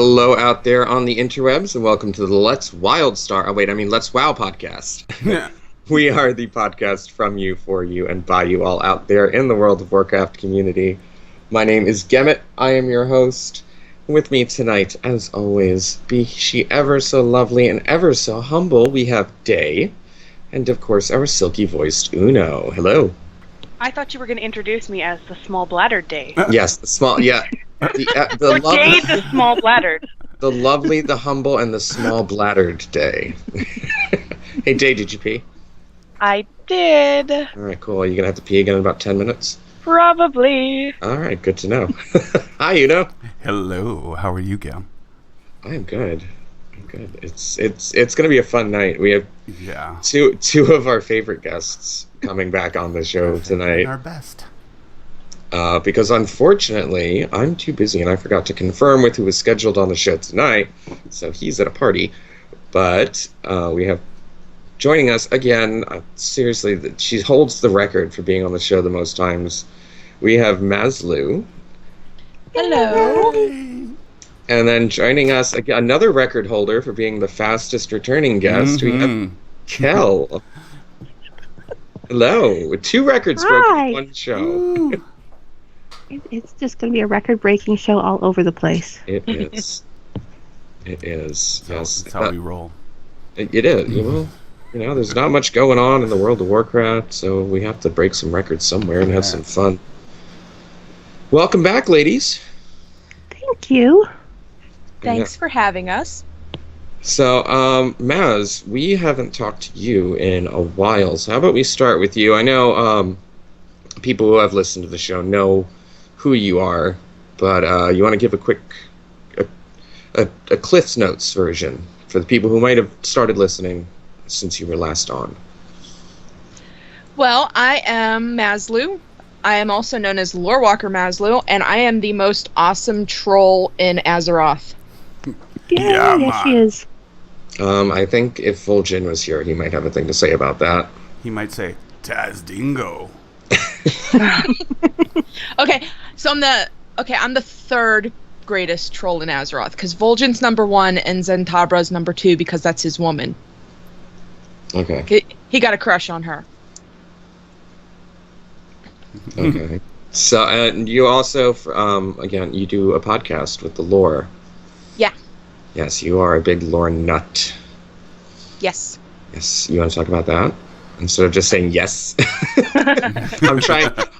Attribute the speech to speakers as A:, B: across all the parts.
A: Hello out there on the interwebs, and welcome to the Let's Wow podcast.
B: Yeah.
A: We are the podcast from you, for you, and by you all out there in the World of Warcraft community. My name is Gemmet. I am your host. With me tonight, as always, be she ever so lovely and ever so humble, we have Day, and of course our silky-voiced Uno. Hello.
C: I thought you were going to introduce me as the small-bladdered Day.
A: Yes, the small, yeah. The
C: or
A: lovely,
C: Day the small-bladdered.
A: The lovely, the humble, and the small-bladdered Day. Hey, Day, did you pee?
C: I did.
A: All right, cool. Are you going to have to pee again in about 10 minutes?
C: Probably.
A: All right, good to know. Hi, Uno.
B: Hello. How are you, Gam?
A: I am good. I'm good. It's going to be a fun night. We have two of our favorite guests coming back on the show tonight.
B: Our best.
A: Because unfortunately, I'm too busy and I forgot to confirm with who was scheduled on the show tonight. So he's at a party. But we have joining us again, seriously, she holds the record for being on the show the most times. We have Mazlu.
C: Hello.
A: And then joining us, another record holder for being the fastest returning guest, we have Kel. Hello. With 2 records broken in one show.
D: It's just going to be a record-breaking show all over the place.
A: It is. It is.
B: So
A: Yes.
B: that's how we roll.
A: It is. You know, there's not much going on in the World of Warcraft, so we have to break some records somewhere and have some fun. Welcome back, ladies.
D: Thank you.
E: Thanks for having us.
A: So, Maz, we haven't talked to you in a while, so how about we start with you? I know people who have listened to the show know who you are, but you want to give a quick a Cliff's Notes version for the people who might have started listening since you were last on.
E: Well, I am Mazlu. I am also known as Lorewalker Mazlu, and I am the most awesome troll in Azeroth.
D: Yes, she is.
A: I think if Vol'jin was here, he might have a thing to say about that.
B: He might say, Taz Dingo.
E: Okay, so I'm the third greatest troll in Azeroth, because Vol'jin's number 1 and Zentabra's number 2 because that's his woman.
A: Okay.
E: He got a crush on her.
A: Okay. So, and you also, again, you do a podcast with the lore.
E: Yeah.
A: Yes, you are a big lore nut.
E: Yes.
A: Yes, you want to talk about that? Instead of just saying yes.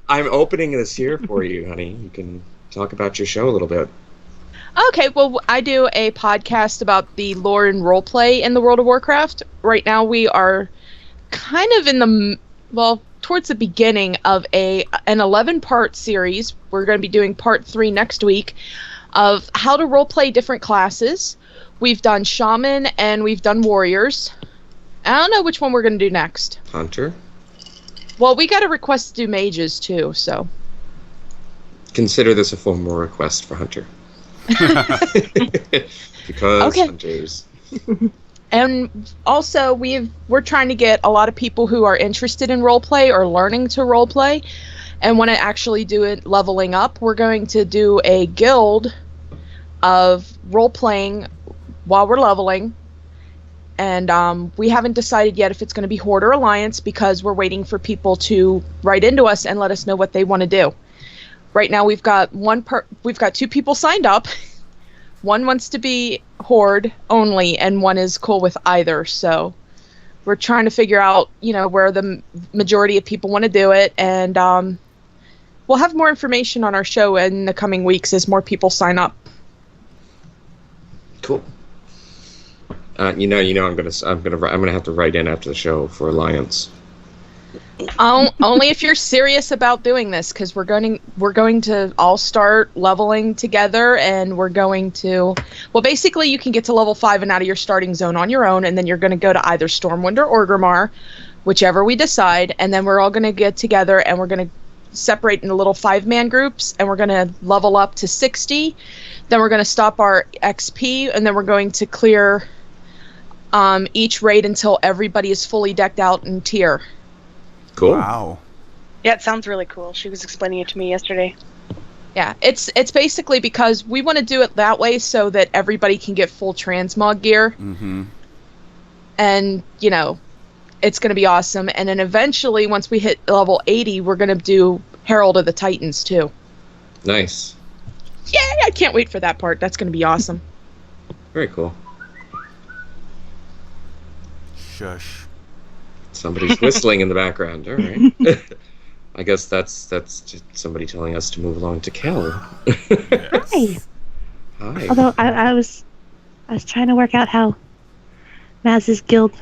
A: I'm opening this here for you, honey. You can talk about your show a little bit.
E: Okay, well, I do a podcast about the lore and roleplay in the World of Warcraft. Right now we are kind of towards the beginning of an 11-part series. We're going to be doing part 3 next week of how to roleplay different classes. We've done Shaman and we've done Warriors. I don't know which one we're going to do next.
A: Hunter?
E: Well, we got a request to do Mages too, so.
A: Consider this a formal request for Hunter. Because Hunters.
E: And also, we're trying to get a lot of people who are interested in roleplay or learning to roleplay and want to actually do it leveling up. We're going to do a guild of roleplaying while we're leveling. And we haven't decided yet if it's going to be Horde or Alliance because we're waiting for people to write into us and let us know what they want to do. Right now, we've got 2 people signed up. One wants to be Horde only, and one is cool with either. So we're trying to figure out, where the majority of people want to do it. And we'll have more information on our show in the coming weeks as more people sign up.
A: Cool. I'm gonna have to write in after the show for Alliance.
E: Only if you're serious about doing this, because we're going to all start leveling together, and we're going to. Well, basically, you can get to level 5 and out of your starting zone on your own, and then you're going to go to either Stormwind or Orgrimmar, whichever we decide, and then we're all going to get together, and we're going to separate into little 5-man groups, and we're going to level up to 60. Then we're going to stop our XP, and then we're going to clear each raid until everybody is fully decked out in tier.
A: Cool.
B: Wow.
C: Yeah, it sounds really cool. She was explaining it to me yesterday.
E: Yeah, it's basically because we want to do it that way so that everybody can get full transmog gear.
B: Mm-hmm.
E: And, it's going to be awesome. And then eventually, once we hit level 80, we're going to do Herald of the Titans, too.
A: Nice.
E: Yay! I can't wait for that part. That's going to be awesome.
A: Very cool.
B: Shush.
A: Somebody's whistling in the background. All right. I guess that's just somebody telling us to move along to Kel.
D: Hi.
A: Hi.
D: Although I was trying to work out how Maz's guild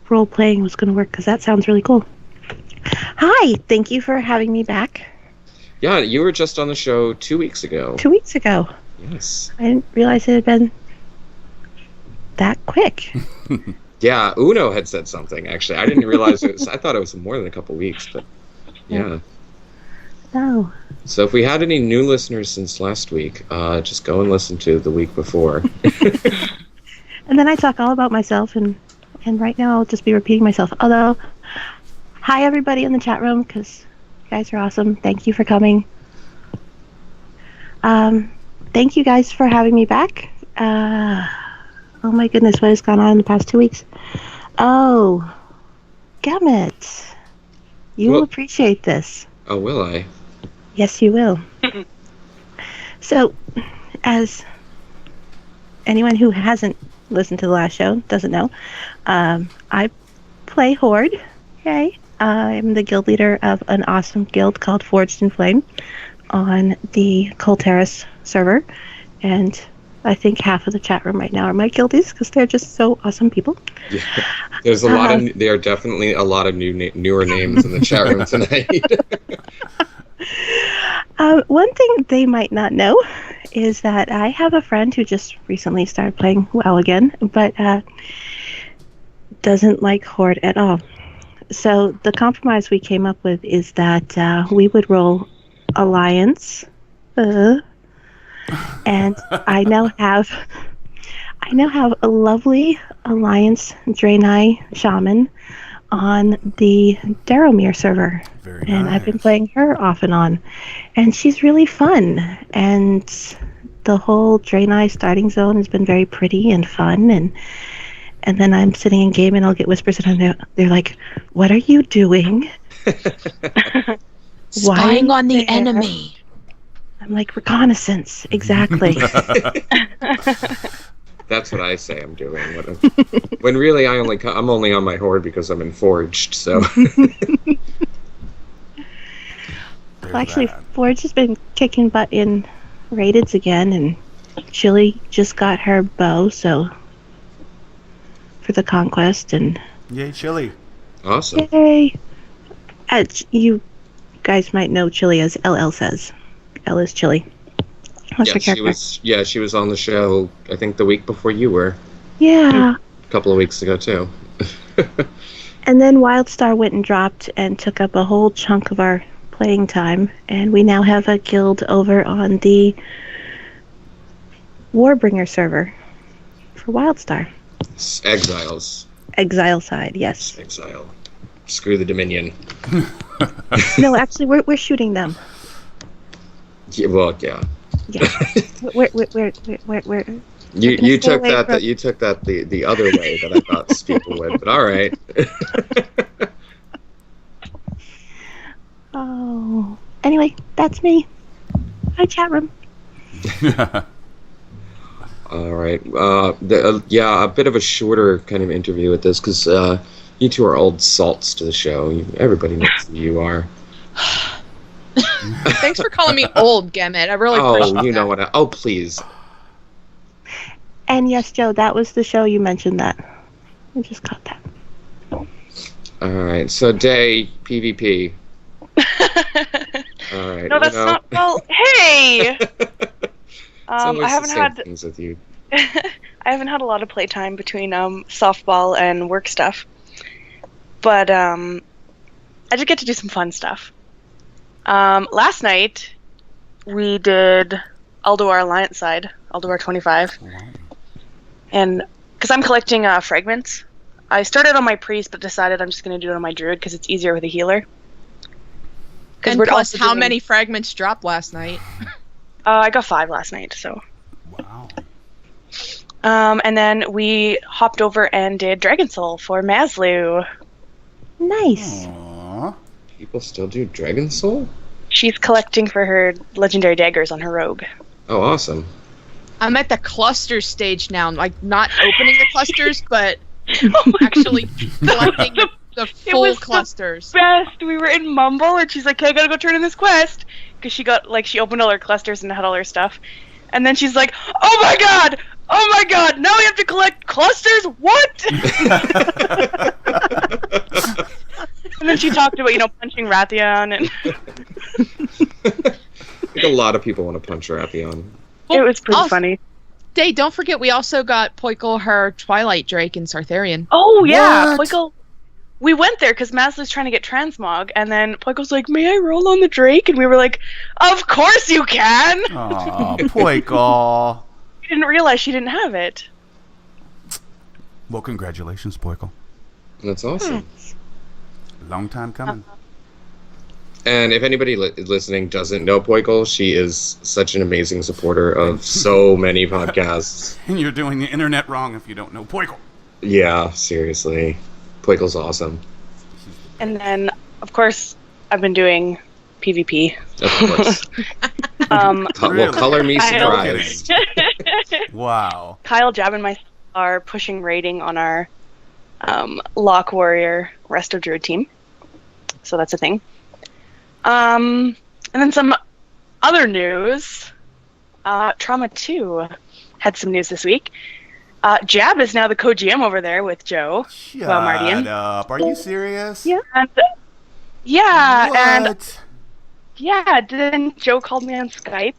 D: role playing was going to work because that sounds really cool. Hi, thank you for having me back.
A: Yeah, you were just on the show 2 weeks ago.
D: 2 weeks ago.
A: Yes.
D: I didn't realize it had been that quick.
A: Yeah, Uno had said something, actually. I didn't realize it was... I thought it was more than a couple weeks, but... Yeah.
D: No.
A: So if we had any new listeners since last week, just go and listen to the week before.
D: And then I talk all about myself, and right now I'll just be repeating myself. Although, hi everybody in the chat room, because you guys are awesome. Thank you for coming. Thank you guys for having me back. Oh my goodness, what has gone on in the past 2 weeks? Oh, Gamut. You will appreciate this.
A: Oh, will I?
D: Yes, you will. So, as anyone who hasn't listened to the last show doesn't know, I play Horde. Yay. I'm the guild leader of an awesome guild called Forged in Flame on the Colteris server. And I think half of the chat room right now are my guildies because they're just so awesome people.
A: Yeah. There's a lot of... There are definitely a lot of newer names in the chat room tonight.
D: One thing they might not know is that I have a friend who just recently started playing WoW again, but doesn't like Horde at all. So the compromise we came up with is that we would roll Alliance, and I now have a lovely Alliance Draenei Shaman on the Darrowmere server.
B: Very
D: and
B: nice.
D: I've been playing her off and on, and she's really fun. And the whole Draenei starting zone has been very pretty and fun. And then I'm sitting in game, and I'll get whispers, and they're like, "What are you doing?
E: Spying on the
D: there?"
E: enemy.
D: I'm like, reconnaissance, exactly.
A: That's what I say I'm doing. When really I'm only on my Horde because I'm in Forged, so...
D: Well, actually, Forge has been kicking butt in raideds again, and Chili just got her bow, so... for the conquest, and...
B: Yay, Chili.
A: Awesome.
D: Yay! You guys might know Chili as LL says. L is Chili. What's her character?
A: She was on the show, I think the week before you were.
D: Yeah.
A: A couple of weeks ago, too.
D: And then Wildstar went and dropped and took up a whole chunk of our playing time, and we now have a guild over on the Warbringer server for Wildstar.
A: Exiles.
D: Exile side, yes.
A: Exile. Screw the Dominion.
D: No, actually, we're shooting them.
A: Yeah, well, yeah.
D: Yeah. we're
A: You took
D: away
A: that
D: from-
A: you took that the other way that I thought people would, but all right.
D: Oh. Anyway, that's me. Hi, chat room.
A: All right. Yeah, a bit of a shorter kind of interview with this because you two are old salts to the show. Everybody knows who you are.
E: Thanks for calling me old, Gemmet. I really appreciate
A: you know
E: that.
A: what? Please.
D: And yes, Joe, that was the show you mentioned that. I just caught that.
A: All right. So, Day PvP. All right.
C: No, that's not. Well, hey. I haven't had
A: things with you.
C: I haven't had a lot of playtime between softball and work stuff, but I did get to do some fun stuff. Last night we did Alduar Alliance side, Alduar 25, and because I'm collecting fragments, I started on my priest but decided I'm just going to do it on my druid because it's easier with a healer.
E: And
C: we're
E: plus,
C: also
E: how
C: doing-
E: many fragments dropped last night?
C: I got 5 last night, so.
B: Wow.
C: And then we hopped over and did Dragon Soul for Mazlu.
D: Nice.
B: Aww.
A: People still do Dragon Soul?
C: She's collecting for her legendary daggers on her rogue.
A: Oh, awesome.
E: I'm at the cluster stage now. Like, not opening the clusters, but actually collecting the full
C: was the
E: clusters.
C: Best. We were in Mumble, and she's like, "Okay, I gotta go turn in this quest," because she opened all her clusters and had all her stuff, and then she's like, "Oh my god! Oh my god! Now we have to collect clusters? What?" And then she talked about punching Rathion, and
A: I think a lot of people want to punch Rathion.
C: it was pretty
E: Also-
C: funny.
E: Day, don't forget we also got Poikle her Twilight Drake in Sartharian.
C: Oh yeah,
B: What?
C: Poikle. We went there because Mazlu's trying to get transmog, and then Poikle's like, "May I roll on the Drake?" And we were like, "Of course you can."
B: Aw, Poikle.
C: We didn't realize she didn't have it.
B: Well, congratulations, Poikle.
A: That's awesome.
B: Long time coming.
A: And if anybody listening doesn't know Poikle, she is such an amazing supporter of so many podcasts.
B: And you're doing the internet wrong if you don't know Poikle.
A: Yeah, seriously. Poikle's awesome.
C: And then, of course, I've been doing PvP.
A: Of course. Well,
B: Really?
A: color me
C: I know.
A: surprised.
B: Wow.
C: Kyle, Jab, and myself are pushing raiding on our Lock Warrior Resto Druid team. So that's a thing. And then some other news. Trauma 2 had some news this week. Jab is now the co-GM over there with Joe.
B: Shut
C: Mardian.
B: up. Are you serious?
D: Yeah.
C: And and
B: What?
C: yeah, then Joe called me on Skype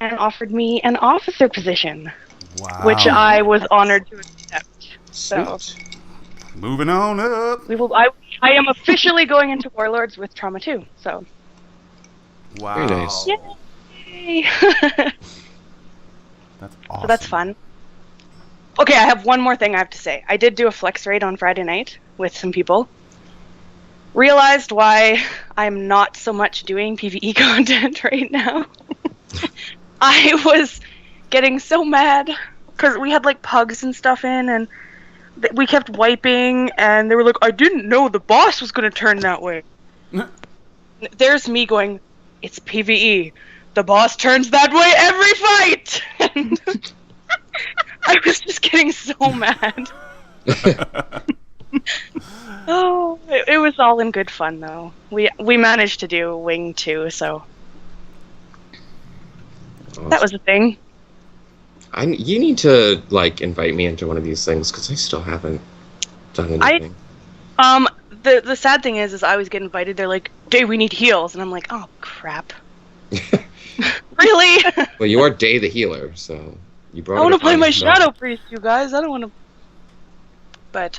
C: and offered me an officer position,
B: Wow.
C: which I was honored to accept. So
A: Sweet.
B: Moving on up.
C: we will. I am officially going into Warlords with Trauma 2. So
B: Wow.
A: Very nice.
C: yay!
B: That's awesome.
C: So that's fun. Okay, I have one more thing I have to say. I did do a flex raid on Friday night with some people. Realized why I'm not so much doing PvE content right now. I was getting so mad because we had like pugs and stuff in, and we kept wiping, and they were like, "I didn't know the boss was going to turn that way." There's me going, "It's PvE. The boss turns that way every fight." And I was just getting so mad. Oh, it was all in good fun though. We managed to do Wing 2, so that was the thing.
A: You need to invite me into one of these things because I still haven't done anything.
C: The sad thing is I always get invited. They're like, "Day, we need heals," and I'm like, "Oh crap." Really?
A: Well, you are Day the healer, so you brought.
C: I want to
A: it
C: play
A: upon
C: my
A: yourself.
C: Shadow Priest, you guys. I don't want to. But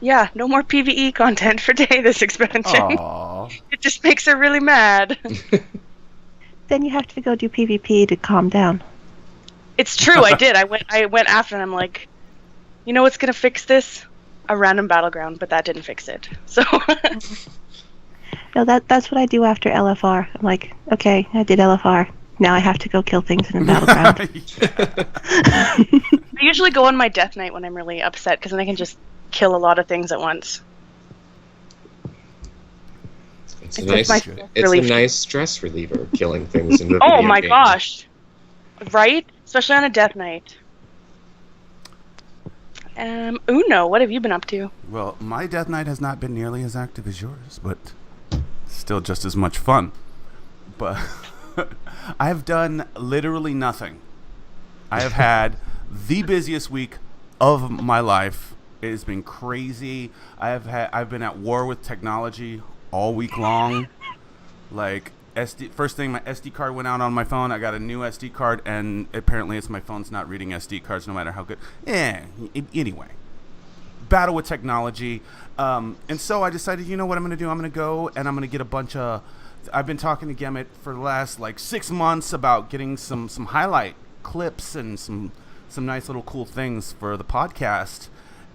C: yeah, no more PvE content for Day this expansion.
B: Aw.
C: It just makes her really mad.
D: Then you have to go do PvP to calm down.
C: It's true. I did. I went after, and I'm like, you know what's gonna fix this? A random battleground, but that didn't fix it. So
D: No, that's what I do after LFR. I'm like, okay, I did LFR. Now I have to go kill things in a battleground.
C: I usually go on my death knight when I'm really upset, because then I can just kill a lot of things at once.
A: It's a
C: It's
A: nice.
C: my
A: It's
C: relief.
A: a nice stress reliever, killing things in the
C: Oh
A: video
C: my
A: game.
C: gosh! Right? Especially on a death knight. Uno, what have you been up to?
B: Well, my Death Knight has not been nearly as active as yours, but still just as much fun. But I have done literally nothing. I have had the busiest week of my life. It has been crazy. I've been at war with technology all week long. Like first thing, my SD card went out on my phone. I got a new SD card, and apparently my phone's not reading SD cards no matter how good. Anyway, battle with technology. And so I decided, you know what I'm going to do? I'm going to go and I'm going to get a bunch of. I've been talking to Gemmett for the last 6 months about getting some highlight clips and some nice little cool things for the podcast.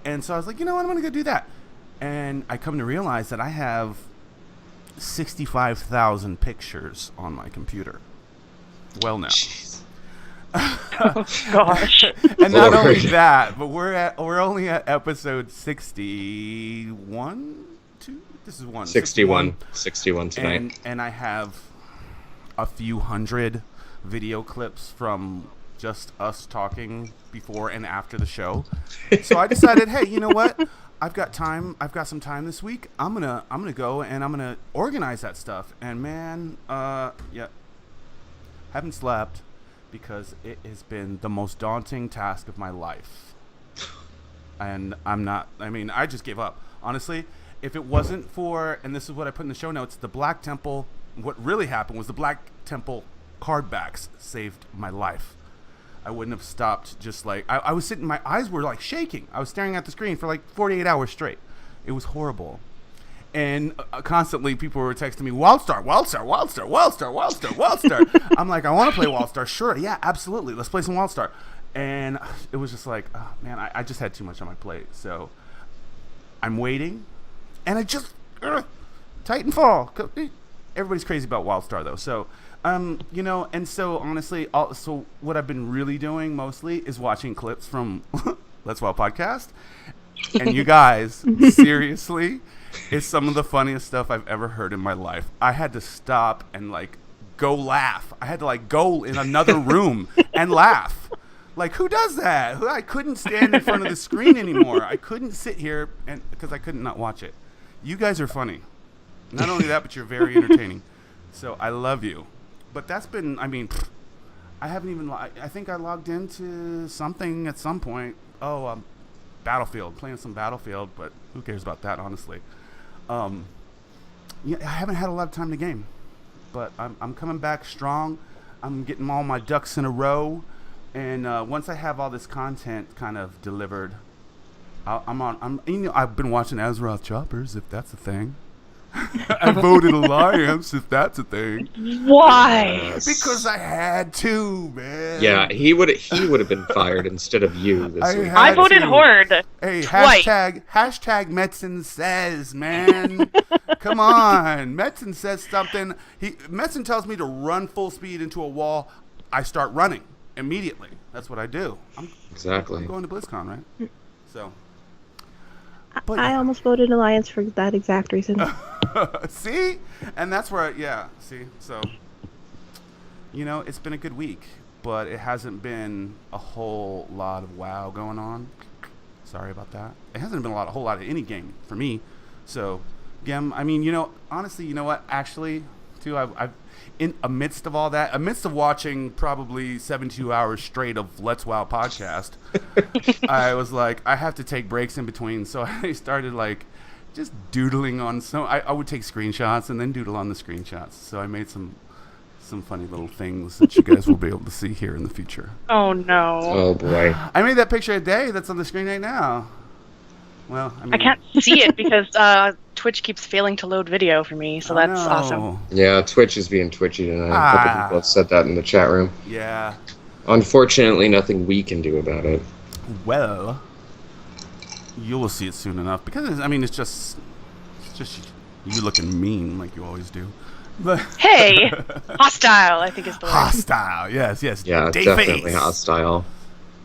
B: And so I was like, you know what? I'm going to go do that. And I come to realize that I have 65,000 pictures on my computer. Well, now.
A: Jeez.
C: Gosh.
B: And not only
A: Lord.
B: that, but we're only at episode 61. This is
A: 61 tonight.
B: And I have a few hundred video clips from just us talking before and after the show. So I decided, hey, you know what? I've got time. I've got some time this week. I'm gonna go and I'm gonna organize that stuff. And man, haven't slept because it has been the most daunting task of my life. And I just gave up. Honestly, if it wasn't for, and this is what I put in the show notes, the Black Temple. What really happened was the Black Temple card backs saved my life. I wouldn't have stopped. Just like I was sitting, my eyes were like shaking. I was staring at the screen for like 48 hours straight. It was horrible. And constantly people were texting me, Wildstar. I'm like, I want to play Wildstar. Sure, yeah, absolutely. Let's play some Wildstar. And it was just like, oh man, I just had too much on my plate. So I'm waiting, and I just Titanfall. Everybody's crazy about Wildstar though. So and so honestly, so what I've been really doing mostly is watching clips from Let's Wild Podcast. And you guys, seriously, it's some of the funniest stuff I've ever heard in my life. I had to stop and like go laugh. I had to like go in another room and laugh. Like, who does that? I couldn't stand in front of the screen anymore. I couldn't sit here because I couldn't not watch it. You guys are funny. Not only that, but you're very entertaining. So I love you. But that's been, I haven't even, I think I logged into something at some point. Battlefield, playing some Battlefield, but who cares about that, honestly. I haven't had a lot of time to game, but I'm coming back strong. I'm getting all my ducks in a row, and once I have all this content kind of delivered, I've been watching Azeroth Choppers, if that's a thing. I voted Alliance, if that's a thing.
C: Why?
B: Because I had to, man.
A: Yeah, he would have been fired instead of you this week.
C: I voted Horde.
B: Hey,
C: Twice.
B: hashtag Metzen says, man. Come on. Metzen says something. Metzen tells me to run full speed into a wall. I start running immediately. That's what I do.
A: Exactly.
B: I'm going to BlizzCon, right? So.
D: I almost voted Alliance for that exact reason.
B: See? And that's where, see? So, it's been a good week, but it hasn't been a whole lot of WoW going on. Sorry about that. It hasn't been a whole lot of any game for me. So, Gem, honestly, you know what? Actually, too, I've in amidst of all that, amidst of watching probably 72 hours straight of Let's WoW podcast, I was like, I have to take breaks in between. So I started like just doodling on I would take screenshots and then doodle on the screenshots. So I made some funny little things that you guys will be able to see here in the future.
C: Oh no.
A: Oh boy.
B: I made that picture a day that's on the screen right now. Well,
C: I can't see it because Twitch keeps failing to load video for me, so that's awesome.
A: Yeah, Twitch is being twitchy tonight. A couple people have said that in the chat room.
B: Yeah.
A: Unfortunately, nothing we can do about it.
B: Well, you will see it soon enough because it's just you looking mean like you always do. But
C: Hey, hostile, I think is the word.
B: Hostile, yes.
A: Yeah,
B: Day
A: definitely
B: face.
A: hostile.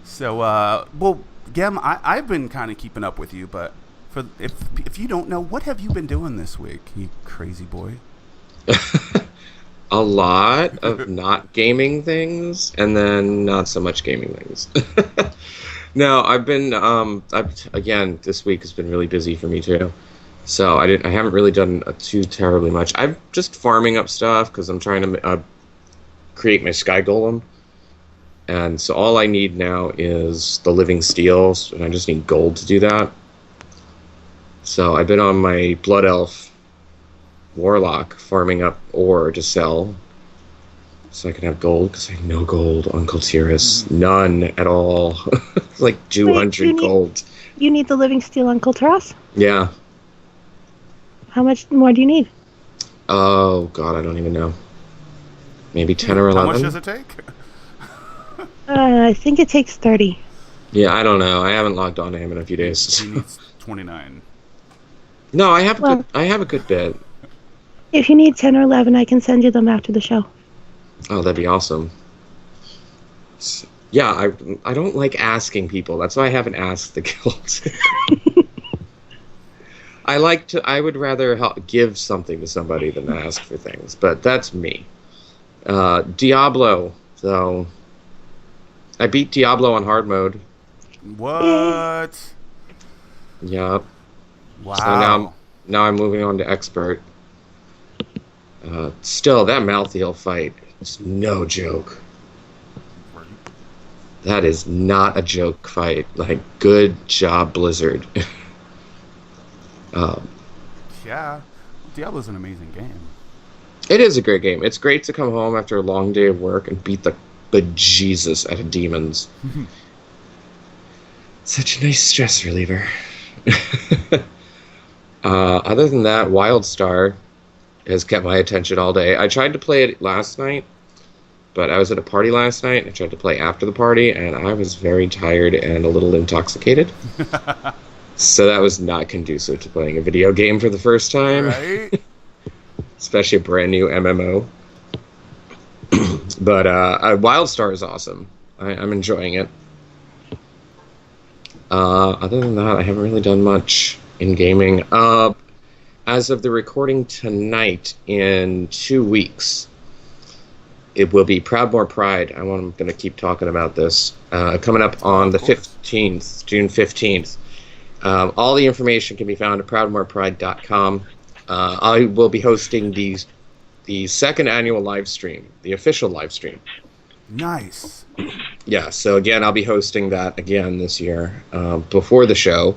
B: So, Gem, I've been kind of keeping up with you, but if you don't know, what have you been doing this week, you crazy boy?
A: A lot of not gaming things, and then not so much gaming things. No, I've been again, this week has been really busy for me too. So I haven't really done too terribly much. I'm just farming up stuff because I'm trying to create my sky golem. And so all I need now is the living steels, and I just need gold to do that. So I've been on my blood elf warlock farming up ore to sell, so I can have gold, because I have no gold on Kultiris. None at all. Like 200 gold.
D: You need the living steel on Kulturas?
A: Yeah.
D: How much more do you need?
A: Oh, God, I don't even know. Maybe 10 or 11?
B: How much does it take?
D: I think it takes 30.
A: Yeah, I don't know. I haven't logged on to him in a few days.
B: He needs 29.
A: No, I have a good bit.
D: If you need 10 or 11, I can send you them after the show.
A: Oh, that'd be awesome. Yeah, I don't like asking people. That's why I haven't asked the guild. I would rather give something to somebody than ask for things, but that's me. Diablo, though. I beat Diablo on hard mode.
B: What?
A: Yep.
B: Wow.
A: So now I'm moving on to expert. Still, that Malthael fight is no joke. That is not a joke fight. Like, good job, Blizzard.
B: Yeah. Diablo's an amazing game.
A: It is a great game. It's great to come home after a long day of work and beat the bejesus out of demons. Such a nice stress reliever. Other than that, WildStar has kept my attention all day. I tried to play it last night, but I was at a party last night, and I tried to play after the party, and I was very tired and a little intoxicated. So that was not conducive to playing a video game for the first time.
B: Right?
A: Especially a brand new MMO. But WildStar is awesome. I'm enjoying it. Other than that, I haven't really done much in gaming. As of the recording tonight, in 2 weeks, it will be Proudmore Pride. I'm going to keep talking about this. Coming up on the 15th, June 15th. All the information can be found at proudmorepride.com. I will be hosting the second annual live stream, the official live stream.
B: Nice.
A: Yeah, so again, I'll be hosting that again this year before the show,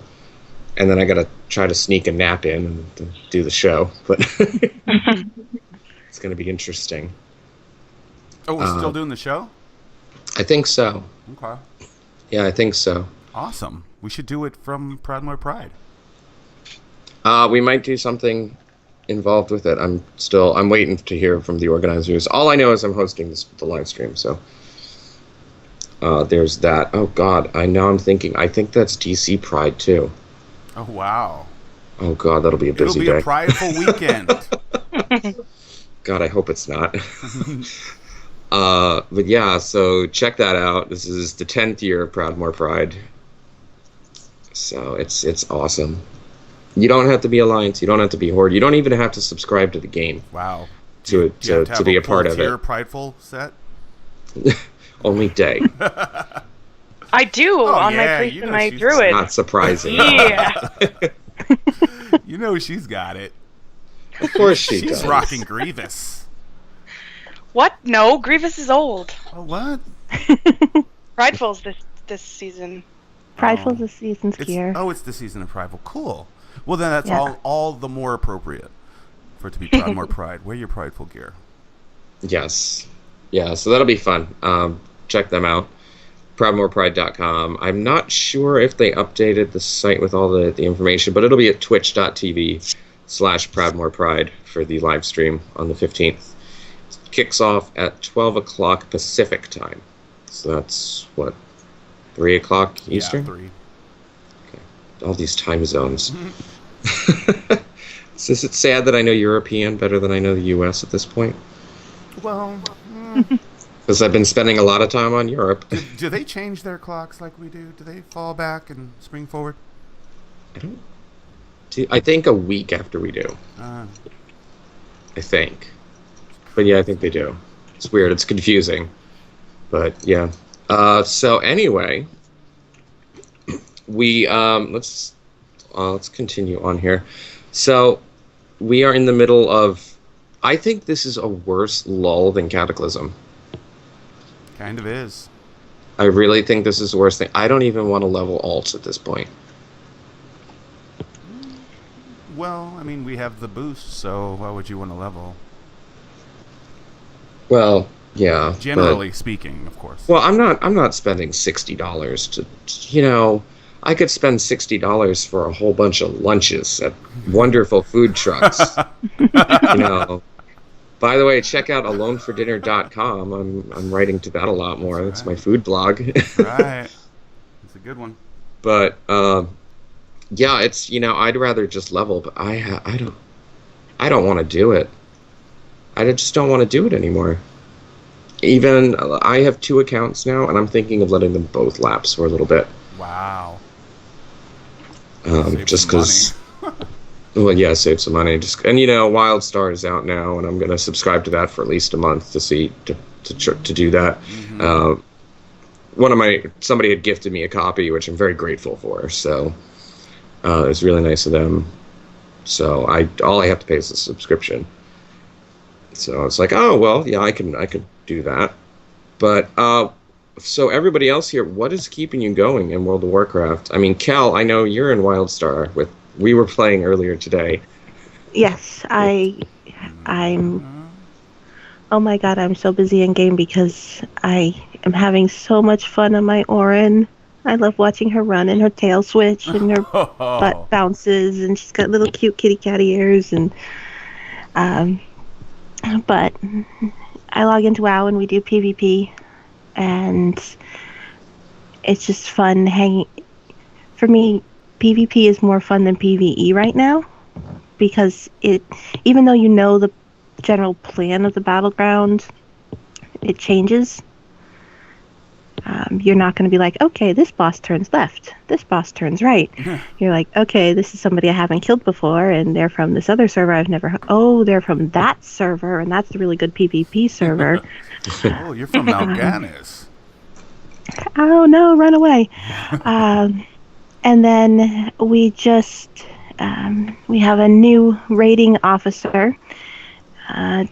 A: and then I got to try to sneak a nap in and do the show, but it's going to be interesting.
B: Oh, we're still doing the show?
A: I think so.
B: Okay.
A: Yeah, I think so.
B: Awesome. We should do it from Proudmore Pride.
A: We might do something involved with it. I'm waiting to hear from the organizers. All I know is I'm hosting the live stream, so there's that. Oh God, I'm thinking. I think that's DC Pride too.
B: Oh wow.
A: Oh God, that'll be a busy day.
B: It'll be a prideful weekend.
A: God, I hope it's not. But yeah, so check that out. This is the 10th year of Proudmore Pride. So it's awesome. You don't have to be Alliance. You don't have to be Horde. You don't even have to subscribe to the game.
B: Wow.
A: To be a part of it.
B: Prideful set?
A: Only Day.
C: I do on my priest and my druid.
A: Not surprising.
C: Yeah.
B: You know she's got it.
A: Of course she does.
B: She's rocking Grievous.
C: What? No, Grievous is old.
B: Oh, what?
C: Prideful's this season.
D: Prideful's this season's gear.
B: Oh, it's the season of Prideful. Cool. Well, then that's all the more appropriate for it to be Proudmore Pride. Wear your Prideful gear.
A: Yes. Yeah, so that'll be fun. Check them out. ProudmorePride.com. I'm not sure if they updated the site with all the information, but it'll be at twitch.tv/ProudmorePride for the live stream on the 15th. It kicks off at 12 o'clock Pacific time. So that's, 3 o'clock Eastern?
B: Yeah, 3.
A: Okay. All these time zones. So is it sad that I know European better than I know the US at this point?
B: Well,
A: because I've been spending a lot of time on Europe.
B: Do they change their clocks like we do? Do they fall back and spring forward?
A: I think a week after we do. I think. But yeah, I think they do. It's weird. It's confusing. But yeah. So anyway, we let's continue on here. So we are in the middle of. I think this is a worse lull than Cataclysm.
B: Kind of is.
A: I really think this is the worst thing. I don't even want to level alts at this point.
B: Well, I mean, we have the boost, so why would you want to level?
A: Well, yeah.
B: Generally speaking, of course.
A: Well, I'm not spending $60 to, I could spend $60 for a whole bunch of lunches at wonderful food trucks. By the way, check out alonefordinner.com. I'm writing to that a lot more. That's my food blog.
B: Right. It's a good one.
A: But yeah, it's I'd rather just level, but I don't want to do it. I just don't want to do it anymore. Even I have 2 accounts now, and I'm thinking of letting them both lapse for a little bit.
B: Wow.
A: Just because. Well, yeah, save some money. And WildStar is out now, and I'm gonna subscribe to that for at least a month to do that. Somebody had gifted me a copy, which I'm very grateful for. So it was really nice of them. So all I have to pay is a subscription. So it's like, oh well, yeah, I could do that. But so everybody else here, what is keeping you going in World of Warcraft? I mean, Cal, I know you're in WildStar. We were playing earlier today.
D: Yes, I'm. Oh my god, I'm so busy in game because I am having so much fun on my Orin. I love watching her run and her tail switch and her butt bounces, and she's got little cute kitty cat ears. And but I log into WoW and we do PvP, and it's just fun hanging. For me, PvP is more fun than PvE right now, because even though you know the general plan of the battleground, it changes. You're not going to be like, okay, this boss turns left, this boss turns right. You're like, okay, this is somebody I haven't killed before, and they're from this other server I've never. Oh, they're from that server, and that's the really good PvP server.
B: Oh, you're from Mal'Ganis.
D: Oh no, run away. And then we have a new raiding officer,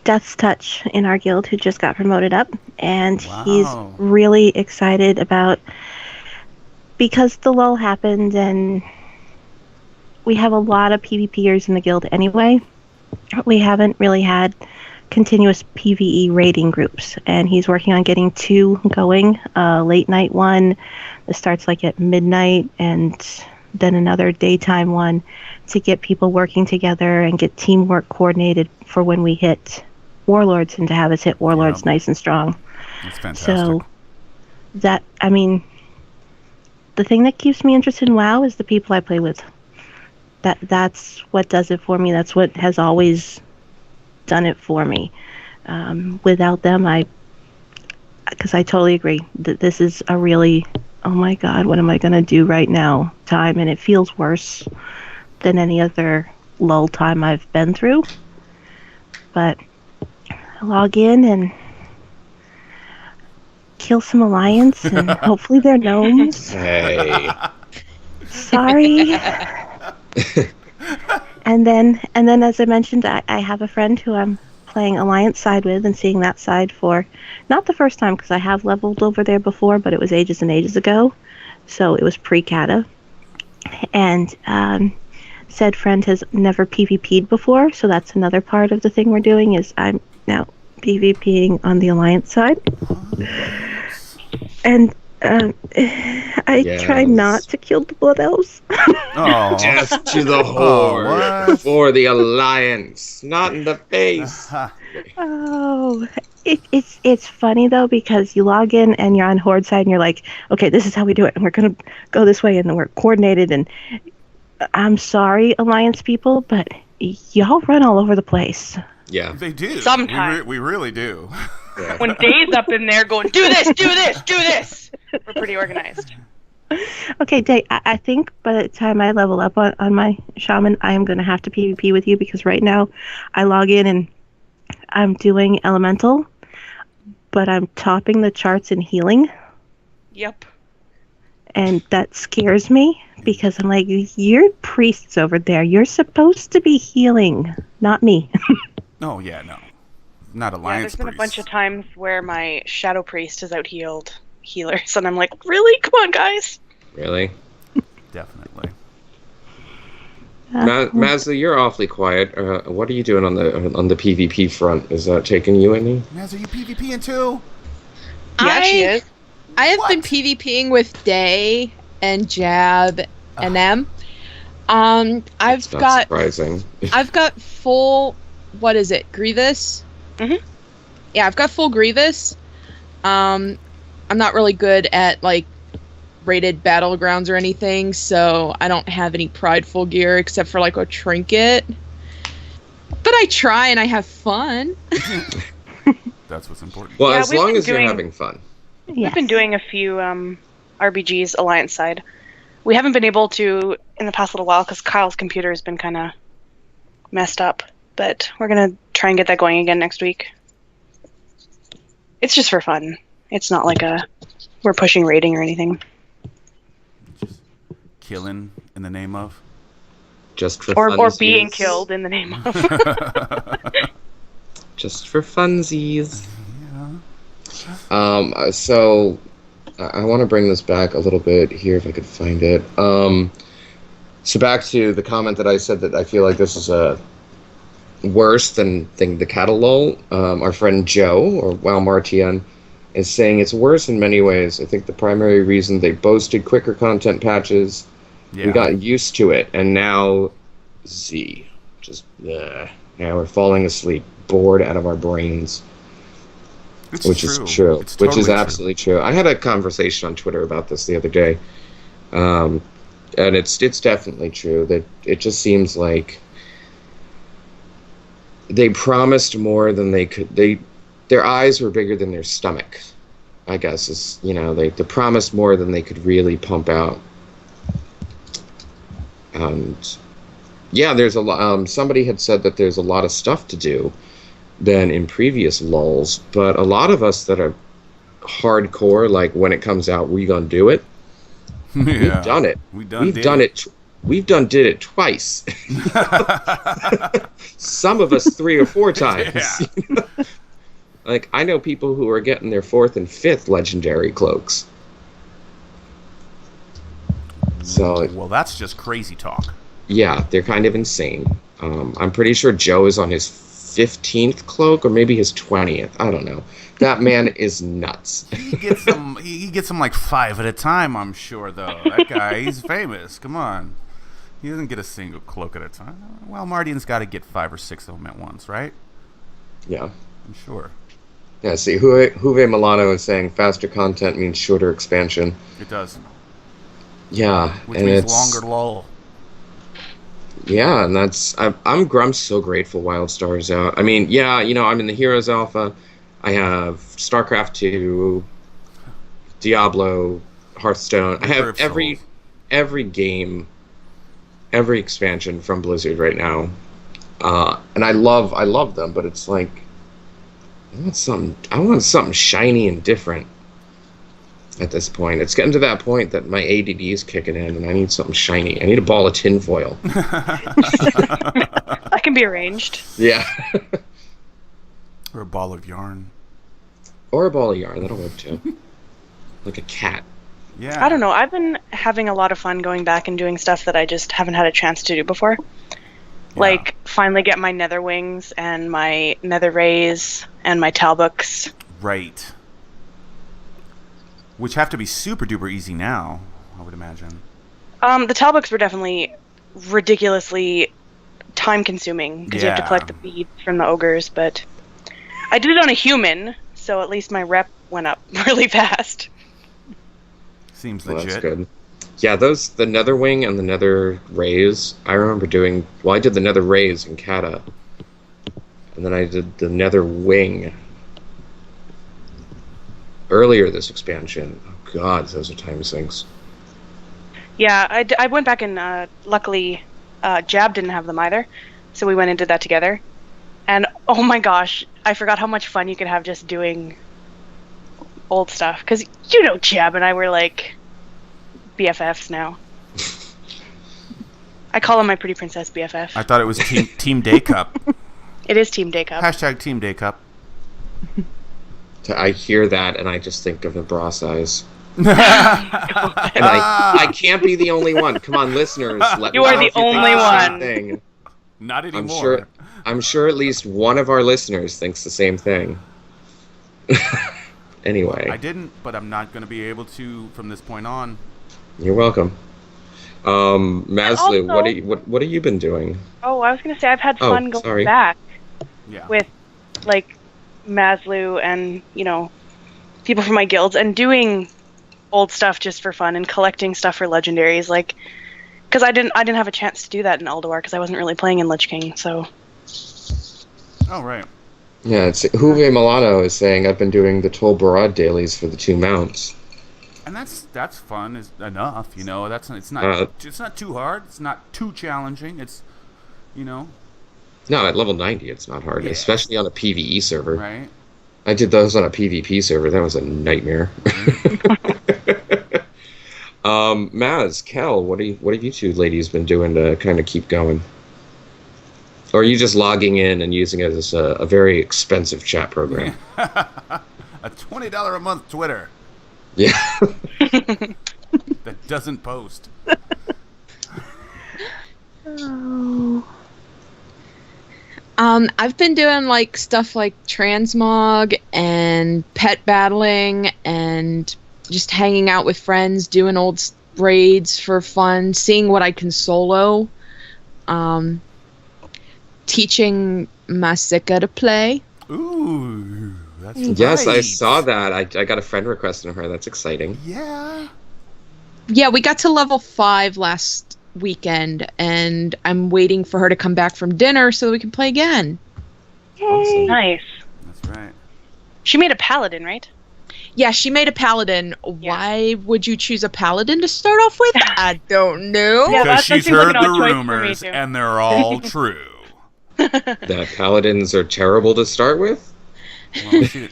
D: Death's Touch, in our guild, who just got promoted up, and he's really excited because the lull happened, and we have a lot of PvPers in the guild anyway. We haven't really had continuous PvE raiding groups, and he's working on getting 2 going, late night one that starts like at midnight, and then another daytime one, to get people working together and get teamwork coordinated for when we hit Warlords, and to have us hit Warlords nice and strong.
B: That's fantastic.
D: So the thing that keeps me interested in WoW is the people I play with. That's what does it for me. That's what has always done it for me. Without them, because I totally agree that this is a really, oh my god, what am I going to do right now time, and it feels worse than any other lull time I've been through. But I log in and kill some Alliance, and hopefully they're gnomes.
A: Hey.
D: Sorry. And then, as I mentioned, I have a friend who I'm playing Alliance side with and seeing that side for, not the first time, because I have leveled over there before, but it was ages and ages ago. So it was pre-Kata. And said friend has never PvP'd before, so that's another part of the thing we're doing, is I'm now PvPing on the Alliance side. And I try not to kill the Blood Elves.
A: Death to the Horde for the Alliance, not in the face.
D: Oh, it's funny though, because you log in and you're on Horde side and you're like, okay, this is how we do it, and we're gonna go this way, and then we're coordinated. And I'm sorry, Alliance people, but y'all run all over the place.
A: Yeah,
B: they do.
C: Sometimes
B: we really do.
A: Yeah.
C: When Dave's up in there going, do this, do this, do this, we're pretty organized.
D: Okay, Dave, I think by the time I level up on my shaman, I am going to have to PvP with you, because right now I log in and I'm doing elemental, but I'm topping the charts in healing.
C: Yep.
D: And that scares me, because I'm like, you're priests over there. You're supposed to be healing, not me.
B: Oh, yeah, no. Not Alliance
C: There's been
B: priests.
C: a bunch of times where my Shadow Priest has out-healed healers, and I'm like, really? Come on, guys.
A: Really?
B: Definitely.
A: Mazlu, you're awfully quiet. What are you doing on the PvP front? Is that taking you any?
B: Maz, are you PvPing too?
C: Yeah, she is.
E: I have been PvPing with Day and Jab and them. I've got
A: surprising.
E: I've got full, what is it, Grievous?
C: Mm-hmm.
E: Yeah, I've got full Grievous. I'm not really good at like rated battlegrounds or anything, so I don't have any prideful gear except for like a trinket. But I try and I have fun.
B: That's what's important.
A: Well,
C: Yeah,
A: as
C: we've
A: long
C: been
A: as you're
C: doing-
A: having fun.
C: We've been doing a few RBGs Alliance side. We haven't been able to in the past little while because Kyle's computer has been kind of messed up. But we're gonna try and get that going again next week. It's just for fun. It's not like we're pushing rating or anything.
B: Just killing in the name of.
A: Just for
C: Or
A: funsies.
C: being killed in the name of.
A: Just for funsies.
B: Yeah.
A: So I want to bring this back a little bit here if I could find it. So back to the comment that I said that I feel like this is a worse than the cattle lull. Our friend Joe, or Wow Martian, is saying it's worse in many ways. I think the primary reason they boasted quicker content patches,
B: Yeah.
A: we got used to it, and now Z. Just, now we're falling asleep, bored out of our brains.
B: It's
A: Which is true.
B: It's
A: Which is
B: totally
A: absolutely true. I had a conversation on Twitter about this the other day, and it's definitely true that it just seems like they promised more than they could. Their eyes were bigger than their stomach, I guess. Is they promised more than they could really pump out. And yeah, there's a lot. Somebody had said that there's a lot of stuff to do than in previous lulls, but a lot of us that are hardcore, like when it comes out, we gonna do it.
B: Yeah.
A: We've done it. We've done it. We've did it twice. Some of us 3 or 4 times.
B: Yeah.
A: Like I know people who are getting their 4th and 5th legendary cloaks. So
B: Well, that's just crazy talk.
A: yeah, they're kind of insane. I'm pretty sure Joe is on his 15th cloak or maybe his 20th. I don't know. That man is nuts.
B: He gets them. He gets them like 5 at a time. I'm sure, though. That guy, he's famous. Come on, he doesn't get a single cloak at a time. Well, Martian's got to get 5 or 6 of them at once, right?
A: Yeah.
B: I'm sure.
A: Yeah, see, Juve Milano is saying faster content means shorter expansion.
B: It does.
A: Yeah,
B: Which
A: and
B: means
A: it's
B: longer lull.
A: Yeah, and I'm so grateful WildStar's out. I mean, yeah, I'm in the Heroes Alpha. I have StarCraft 2, Diablo, Hearthstone. I have every game, every expansion from Blizzard right now, and I love them. But it's like I want something shiny and different. At this point, it's getting to that point that my ADD is kicking in, and I need something shiny. I need a ball of tinfoil.
C: That can be arranged.
A: Yeah.
B: Or a ball of yarn.
A: Or a ball of yarn, that'll work too. Like a cat.
B: Yeah.
C: I don't know. I've been having a lot of fun going back and doing stuff that I just haven't had a chance to do before.
B: Yeah.
C: Like finally get my nether wings and my nether rays and my talbooks.
B: Right. Which have to be super duper easy now, I would imagine.
C: The talbooks were definitely ridiculously time consuming because you have to
B: Yeah.
C: collect the beads from the ogres, but I did it on a human, so at least my rep went up really fast.
B: Seems
A: Well,
B: legit.
A: that's good. Yeah, the nether wing and the nether rays, I remember doing... Well, I did the nether rays in Kata. And then I did the nether wing earlier this expansion. Oh god, those are time sinks.
C: Yeah, I went back and luckily Jab didn't have them either, so we went and did that together. And oh my gosh, I forgot how much fun you could have just doing old stuff. Because Jab and I were like BFFs now. I call him my pretty princess BFF.
B: I thought it was Team Day Cup.
C: It is Team Day Cup.
B: Hashtag Team Day Cup.
A: I hear that and I just think of the bra size. And I can't be the only one. Come on, listeners. Let
C: You
A: me
C: are
A: know
C: the
A: if you think
C: only
A: the same
C: one.
A: thing.
B: Not anymore.
A: I'm sure at least one of our listeners thinks the same thing. Anyway.
B: I didn't, but I'm not going to be able to from this point on.
A: You're welcome. Mazlu,
C: also-
A: what have you been doing?
C: Oh, I was going to say I've had fun going
A: sorry.
C: back
B: Yeah.
C: with like Mazlu and, people from my guilds and doing old stuff just for fun and collecting stuff for legendaries, because I didn't have a chance to do that in Ulduar because I wasn't really playing in Lich King, so
B: Oh, right.
A: Yeah, it's Juve Milano is saying I've been doing the Toll Barad dailies for the 2 mounts.
B: And that's fun is enough, you know. It's not too hard. It's not too challenging. It's, you know.
A: No, at level 90 it's not hard, especially on a PvE server.
B: Right.
A: I did those on a PvP server. That was a nightmare. Maz, Kel, what have you two ladies been doing to kind of keep going? Or are you just logging in and using it as a very expensive chat program?
B: A $20 a month Twitter
A: Yeah.
B: that doesn't post.
D: Oh.
E: I've been doing like stuff like transmog and pet battling and just hanging out with friends, doing old raids for fun, seeing what I can solo. Teaching Masika to play.
B: Ooh, that's
A: Yes, I
B: right.
A: saw that. I got a friend request from her. That's exciting.
B: Yeah.
E: Yeah, we got to level 5 last weekend, and I'm waiting for her to come back from dinner so that we can play again.
D: Yay.
C: Nice.
B: That's right.
C: She made a paladin, right?
E: Yeah, she made a paladin. Why would you choose a paladin to start off with? I don't know.
C: Yeah,
B: Because
C: that
B: she's
C: seems like
B: heard
C: an
B: the
C: odd choice for me,
B: rumors,
C: too.
B: and they're all true.
A: That paladins are terrible to start with?
B: Well,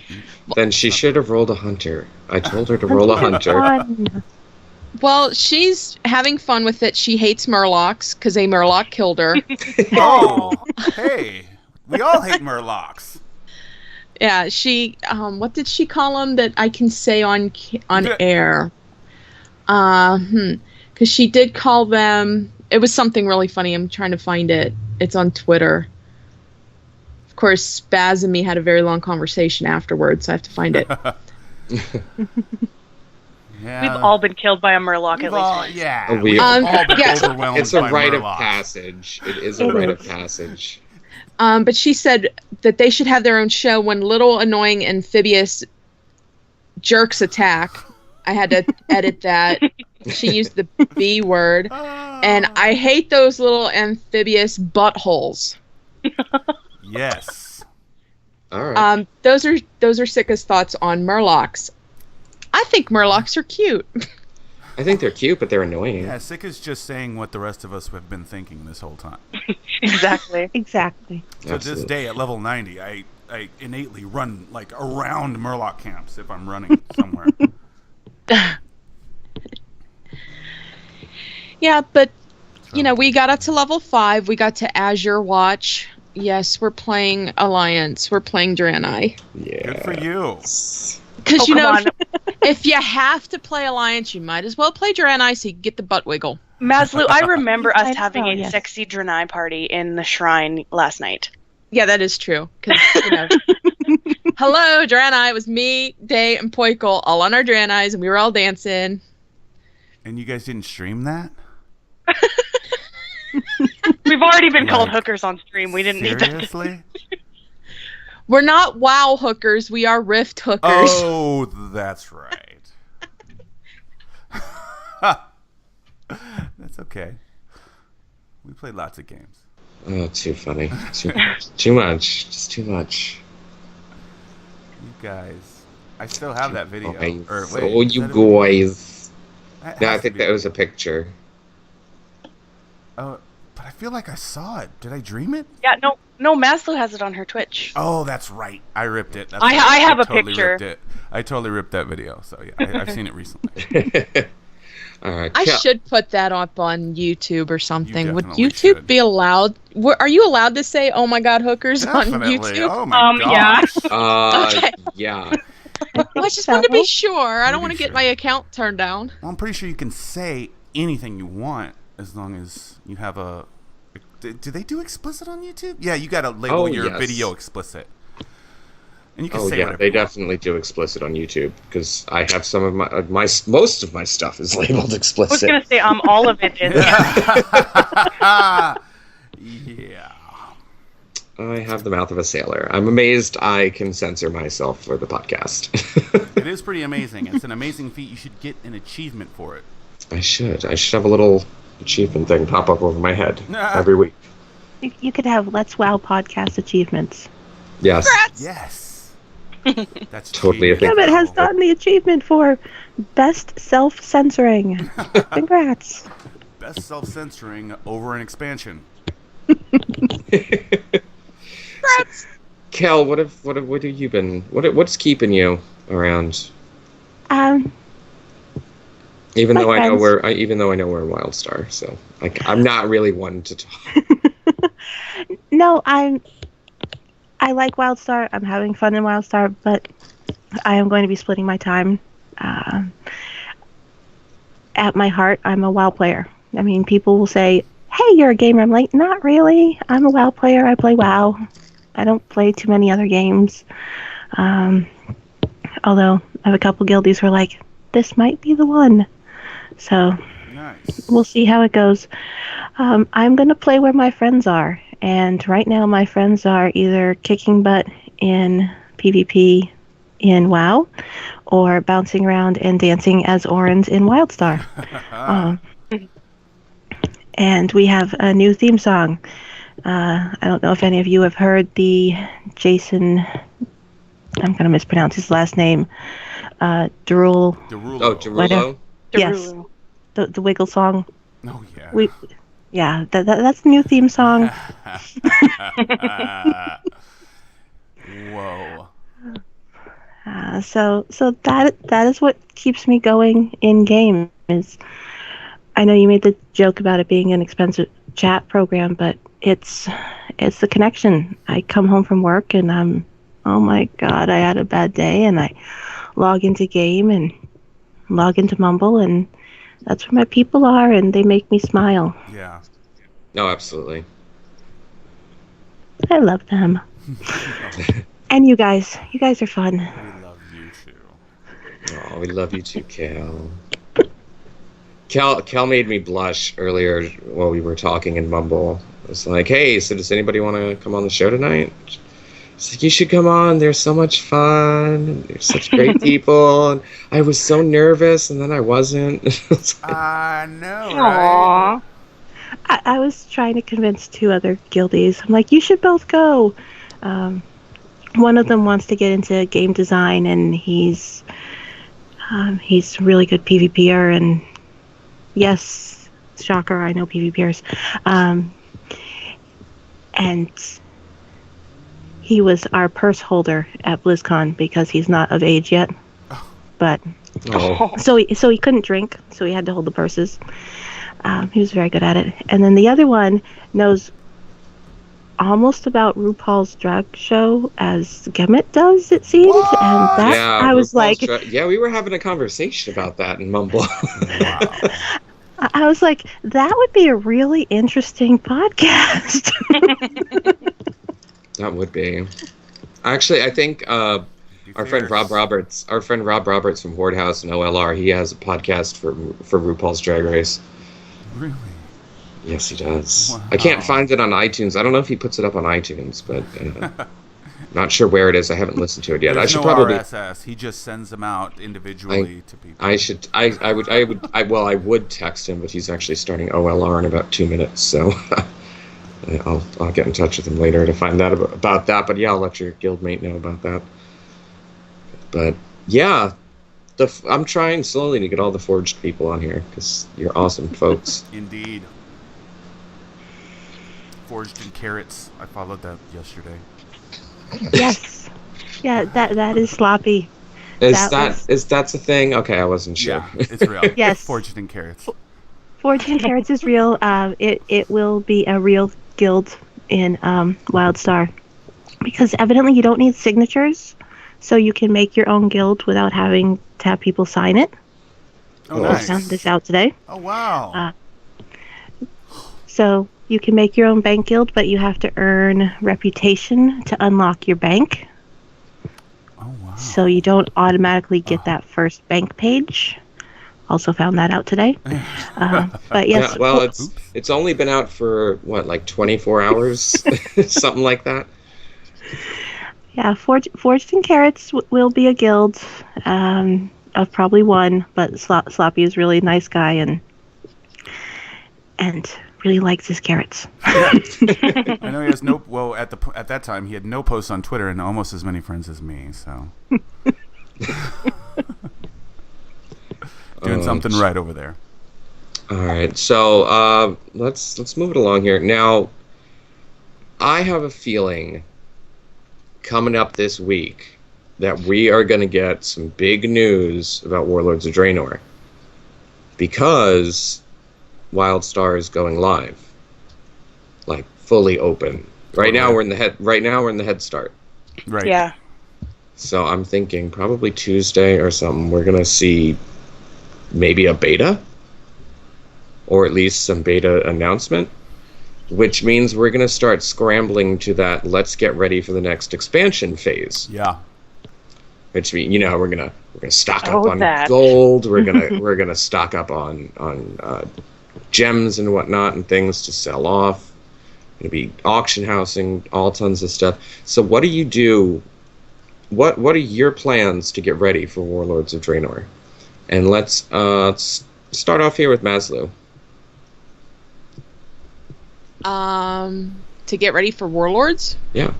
A: Then she should have rolled a hunter. I told her to roll a hunter.
D: Fun.
E: Well, she's having fun with it. She hates murlocs because a murloc killed her.
B: oh, hey, we all hate murlocs.
E: Yeah, she. What did she call them that I can say on air? Because she did call them. It was something really funny. I'm trying to find it. It's on Twitter. Of course, Spaz and me had a very long conversation afterwards, so I have to find it.
B: Yeah.
C: We've all been killed by a murloc at
B: We've
C: least
B: all,
C: once.
B: yeah.
A: We've
B: all been
E: yeah.
B: overwhelmed
A: It's a
B: by
A: rite of
B: murlocs.
A: passage. It is a
D: It
A: rite of
D: is.
A: passage.
E: But she said that they should have their own show when little annoying amphibious jerks attack. I had to edit that. She used the B word. And I hate those little amphibious buttholes.
B: Yes.
A: All right.
E: Those are Sika's thoughts on murlocs. I think murlocs are cute.
A: I think they're cute, but they're annoying.
B: Yeah, Sika's just saying what the rest of us have been thinking this whole time.
C: Exactly.
D: Exactly.
B: So this
A: Absolutely.
B: day at level 90, I innately run like around murloc camps if I'm running somewhere.
E: Yeah, but you know, we got up to level 5. We got to Azure Watch. Yes, we're playing Alliance. We're playing Draenei.
A: Yeah.
B: Good for you.
E: Because you
C: come
E: know,
C: on.
E: if you have to play Alliance, you might as well play Draenei so you can get the butt wiggle.
C: Mazlu, I remember us
D: I
C: having
D: know,
C: a
D: yes.
C: sexy Draenei party in the shrine last night.
E: Yeah, that is true. Because you know, hello Draenei. It was me, Day, and Poikle all on our Draeneis, and we were all dancing.
B: And you guys didn't stream that?
C: We've already been called
B: Like,
C: hookers on stream. We didn't need that.
B: Seriously?
E: We're not WoW hookers. We are Rift hookers.
B: Oh, that's right. That's okay. We played lots of games.
A: Oh, too funny. Too much. Just too much.
B: You guys. I still have that video.
A: Guys.
B: Or, wait,
A: Oh,
B: is
A: you
B: that a video?
A: guys.
B: That
A: No, I
B: has to
A: think
B: be-
A: that was a picture.
B: Oh, but I feel like I saw it. Did I dream it?
C: Yeah, no, Mazlu has it on her Twitch.
B: Oh, that's right. I ripped it. That's
C: I
B: right.
C: have a
B: totally
C: picture.
B: Ripped it. I totally ripped that video. So yeah, I've seen it recently.
A: All right.
E: I
A: Kel-
E: should put that up on YouTube or something. Would
B: definitely
E: YouTube
B: should.
E: be allowed? Are you allowed to say "Oh my God, hookers" on
B: Definitely.
E: YouTube?
B: Oh my
C: yeah.
B: gosh.
E: Okay.
A: Yeah.
E: Well, I just want to be
D: So?
E: sure. I don't
B: Pretty
E: want to get
B: sure.
E: my account turned down.
B: Well, I'm pretty sure you can say anything you want as long as you have a. Do they do explicit on YouTube? Yeah, you got to label
A: Oh,
B: your
A: yes.
B: video explicit. And you can
A: Oh
B: say
A: yeah,
B: whatever
A: they
B: you want.
A: definitely do explicit on YouTube because I have some of my most of my stuff is labeled
C: I was
A: explicit.
C: gonna say all of it is.
B: Yeah.
A: I have the mouth of a sailor. I'm amazed I can censor myself for the podcast.
B: It is pretty amazing. It's an amazing feat. You should get an achievement for it.
A: I should have a little achievement thing pop up over my head every week.
D: You could have Let's Wow podcast achievements.
A: Yes.
C: Congrats!
B: Yes. That's
A: Totally a
B: cheating.
A: thing.
D: Kemet has gotten the achievement for best self-censoring. Congrats.
B: Best self-censoring over an expansion.
C: Congrats!
A: Kel, what have you been? What's keeping you around?
D: Um,
A: Even
D: My
A: though
D: friends.
A: even though I know we're in WildStar, so like I'm not really one to talk.
D: no, I like WildStar. I'm having fun in WildStar, but I am going to be splitting my time. Um at my heart, I'm a WoW player. I mean, people will say, "Hey, you're a gamer." I'm like, not really. I'm a WoW player. I play WoW. I don't play too many other games. Um, although I have a couple guildies who are like, this might be the one. So
B: Nice.
D: we'll see how it goes. I'm going to play where my friends are. And right now, my friends are either kicking butt in PvP in WoW or bouncing around and dancing as Orans in WildStar. Um, and we have a new theme song. I don't know if any of you have heard the Jason, I'm going to mispronounce his last name, Derulo,
B: Derulo.
A: Oh,
D: Whatever.
A: Derulo?
D: Yes.
C: Derulo.
D: the Wiggle song.
B: Oh, yeah.
D: That's the new theme song.
B: Whoa.
D: So that is what keeps me going in game. Is I know you made the joke about it being an expensive chat program, but it's the connection. I come home from work and I'm, oh my god, I had a bad day, and I log into game and log into Mumble, and that's where my people are, and they make me smile.
B: Yeah.
A: No, absolutely.
D: I love them. And you guys are fun.
B: We love you too.
A: Oh, we love you too, Kel. Kel made me blush earlier while we were talking in Mumble. It's like, hey, so does anybody want to come on the show tonight? It's like, you should come on. They're so much fun. They're such great people. And I was so nervous, and then I wasn't. It's like,
B: I know, right?
C: Aww.
D: I was trying to convince two other guildies. I'm like, you should both go. One of them wants to get into game design, and he's a really good PvPer, and yes, shocker, I know PvPers. And he was our purse holder at BlizzCon because he's not of age yet. But
A: oh,
D: so he couldn't drink, so he had to hold the purses. He was very good at it. And then the other one knows almost about RuPaul's drag show as Gemet does, it seemed.
B: What?
D: And that
A: yeah.
D: I was
A: RuPaul's
D: like,
A: yeah, we were having a conversation about that in Mumble.
B: Wow.
D: I was like, that would be a really interesting podcast.
A: That would be. Actually, I think our friend Rob Roberts from Horde House and OLR, he has a podcast for RuPaul's Drag Race.
B: Really?
A: Yes, he does.
B: Wow.
A: I can't find it on iTunes. I don't know if he puts it up on iTunes, but not sure where it is. I haven't listened to it yet.
B: There's
A: I should
B: no
A: probably.
B: RSS. He just sends them out individually to people.
A: I would text him, but he's actually starting OLR in about 2 minutes, so I'll get in touch with him later to find out about that. But yeah, I'll let your guildmate know about that. But yeah, I'm trying slowly to get all the Forged people on here because you're awesome folks.
B: Indeed. Forged in Carrots. I followed that yesterday.
D: Yes. Yeah, that is sloppy.
A: That's a thing? Okay, I wasn't sure.
B: Yeah, it's real.
D: Yes.
B: Forged in Carrots.
D: Fortune Carrots is real. It will be a real guild in WildStar, because evidently you don't need signatures, so you can make your own guild without having to have people sign it.
B: Oh,
D: I
B: nice.
D: found this out today.
B: Oh, wow.
D: So you can make your own bank guild, but you have to earn reputation to unlock your bank.
B: Oh, wow.
D: So you don't automatically get that first bank page. Also found that out today. But yes,
A: Yeah, well, it's only been out for what, like 24 hours, something like that.
D: yeah, Forged in Carrots will be a guild of probably one, but Sloppy is really a nice guy, and really likes his carrots.
B: I know he has no. Well, at that time, he had no posts on Twitter and almost as many friends as me. So doing something right over there.
A: All right, so let's move it along here. Now, I have a feeling coming up this week that we are going to get some big news about Warlords of Draenor because WildStar is going live, like fully open. Right now we're in the head start.
B: Right.
C: Yeah.
A: So I'm thinking probably Tuesday or something. We're gonna see maybe a beta, or at least some beta announcement, which means we're gonna start scrambling to that. Let's get ready for the next expansion phase.
B: Yeah.
A: Which means we're gonna stock up on
C: that.
A: gold. We're gonna stock up on gems and whatnot and things to sell off. Gonna be auction housing, all tons of stuff. So what do you do? What are your plans to get ready for Warlords of Draenor? And let's start off here with Mazlu.
E: To get ready for Warlords?
A: Yeah.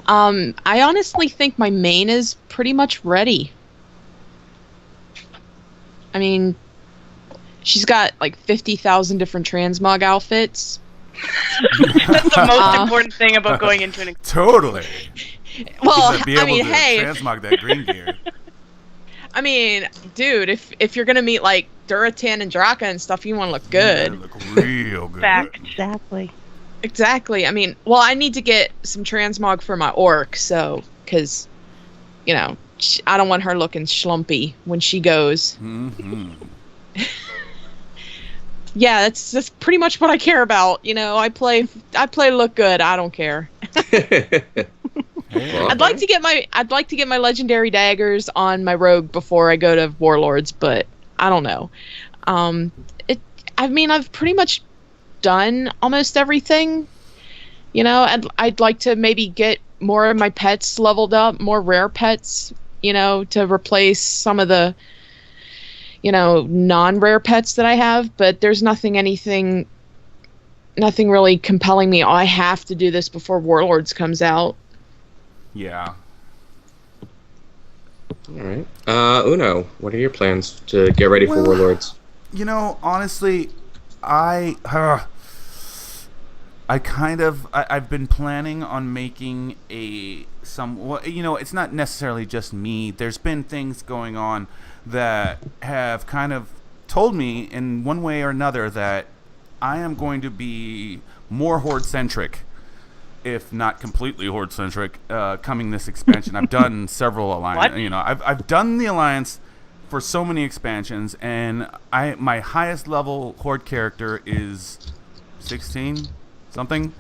E: I honestly think my main is pretty much ready. I mean, she's got like 50,000 different transmog outfits.
C: That's the most important thing about going into an
B: Totally.
E: Well,
B: Be able
E: I mean,
B: to
E: hey,
B: transmog that green gear.
E: I mean, dude, if you're gonna meet like Duratan and Draka and stuff, you want to look good.
B: Yeah, look real good.
C: fact.
D: Exactly.
E: Exactly. I mean, well, I need to get some transmog for my orc, so because I don't want her looking schlumpy when she goes.
B: Mm-hmm.
E: Yeah, that's pretty much what I care about. I play to look good. I don't care.
A: Well,
E: I'd like to get my legendary daggers on my rogue before I go to Warlords, but I don't know. I mean, I've pretty much done almost everything. I'd like to maybe get more of my pets leveled up, more rare pets, to replace some of the non-rare pets that I have, but there's nothing really compelling me. Oh, I have to do this before Warlords comes out.
B: Yeah.
A: all right. Uno, what are your plans to get ready for Warlords?
B: Honestly, I've been planning on making it's not necessarily just me. There's been things going on that have kind of told me in one way or another that I am going to be more horde-centric, if not completely horde-centric, coming this expansion. I've done several alliances. I've done the alliance for so many expansions, and my highest level horde character is 16 something,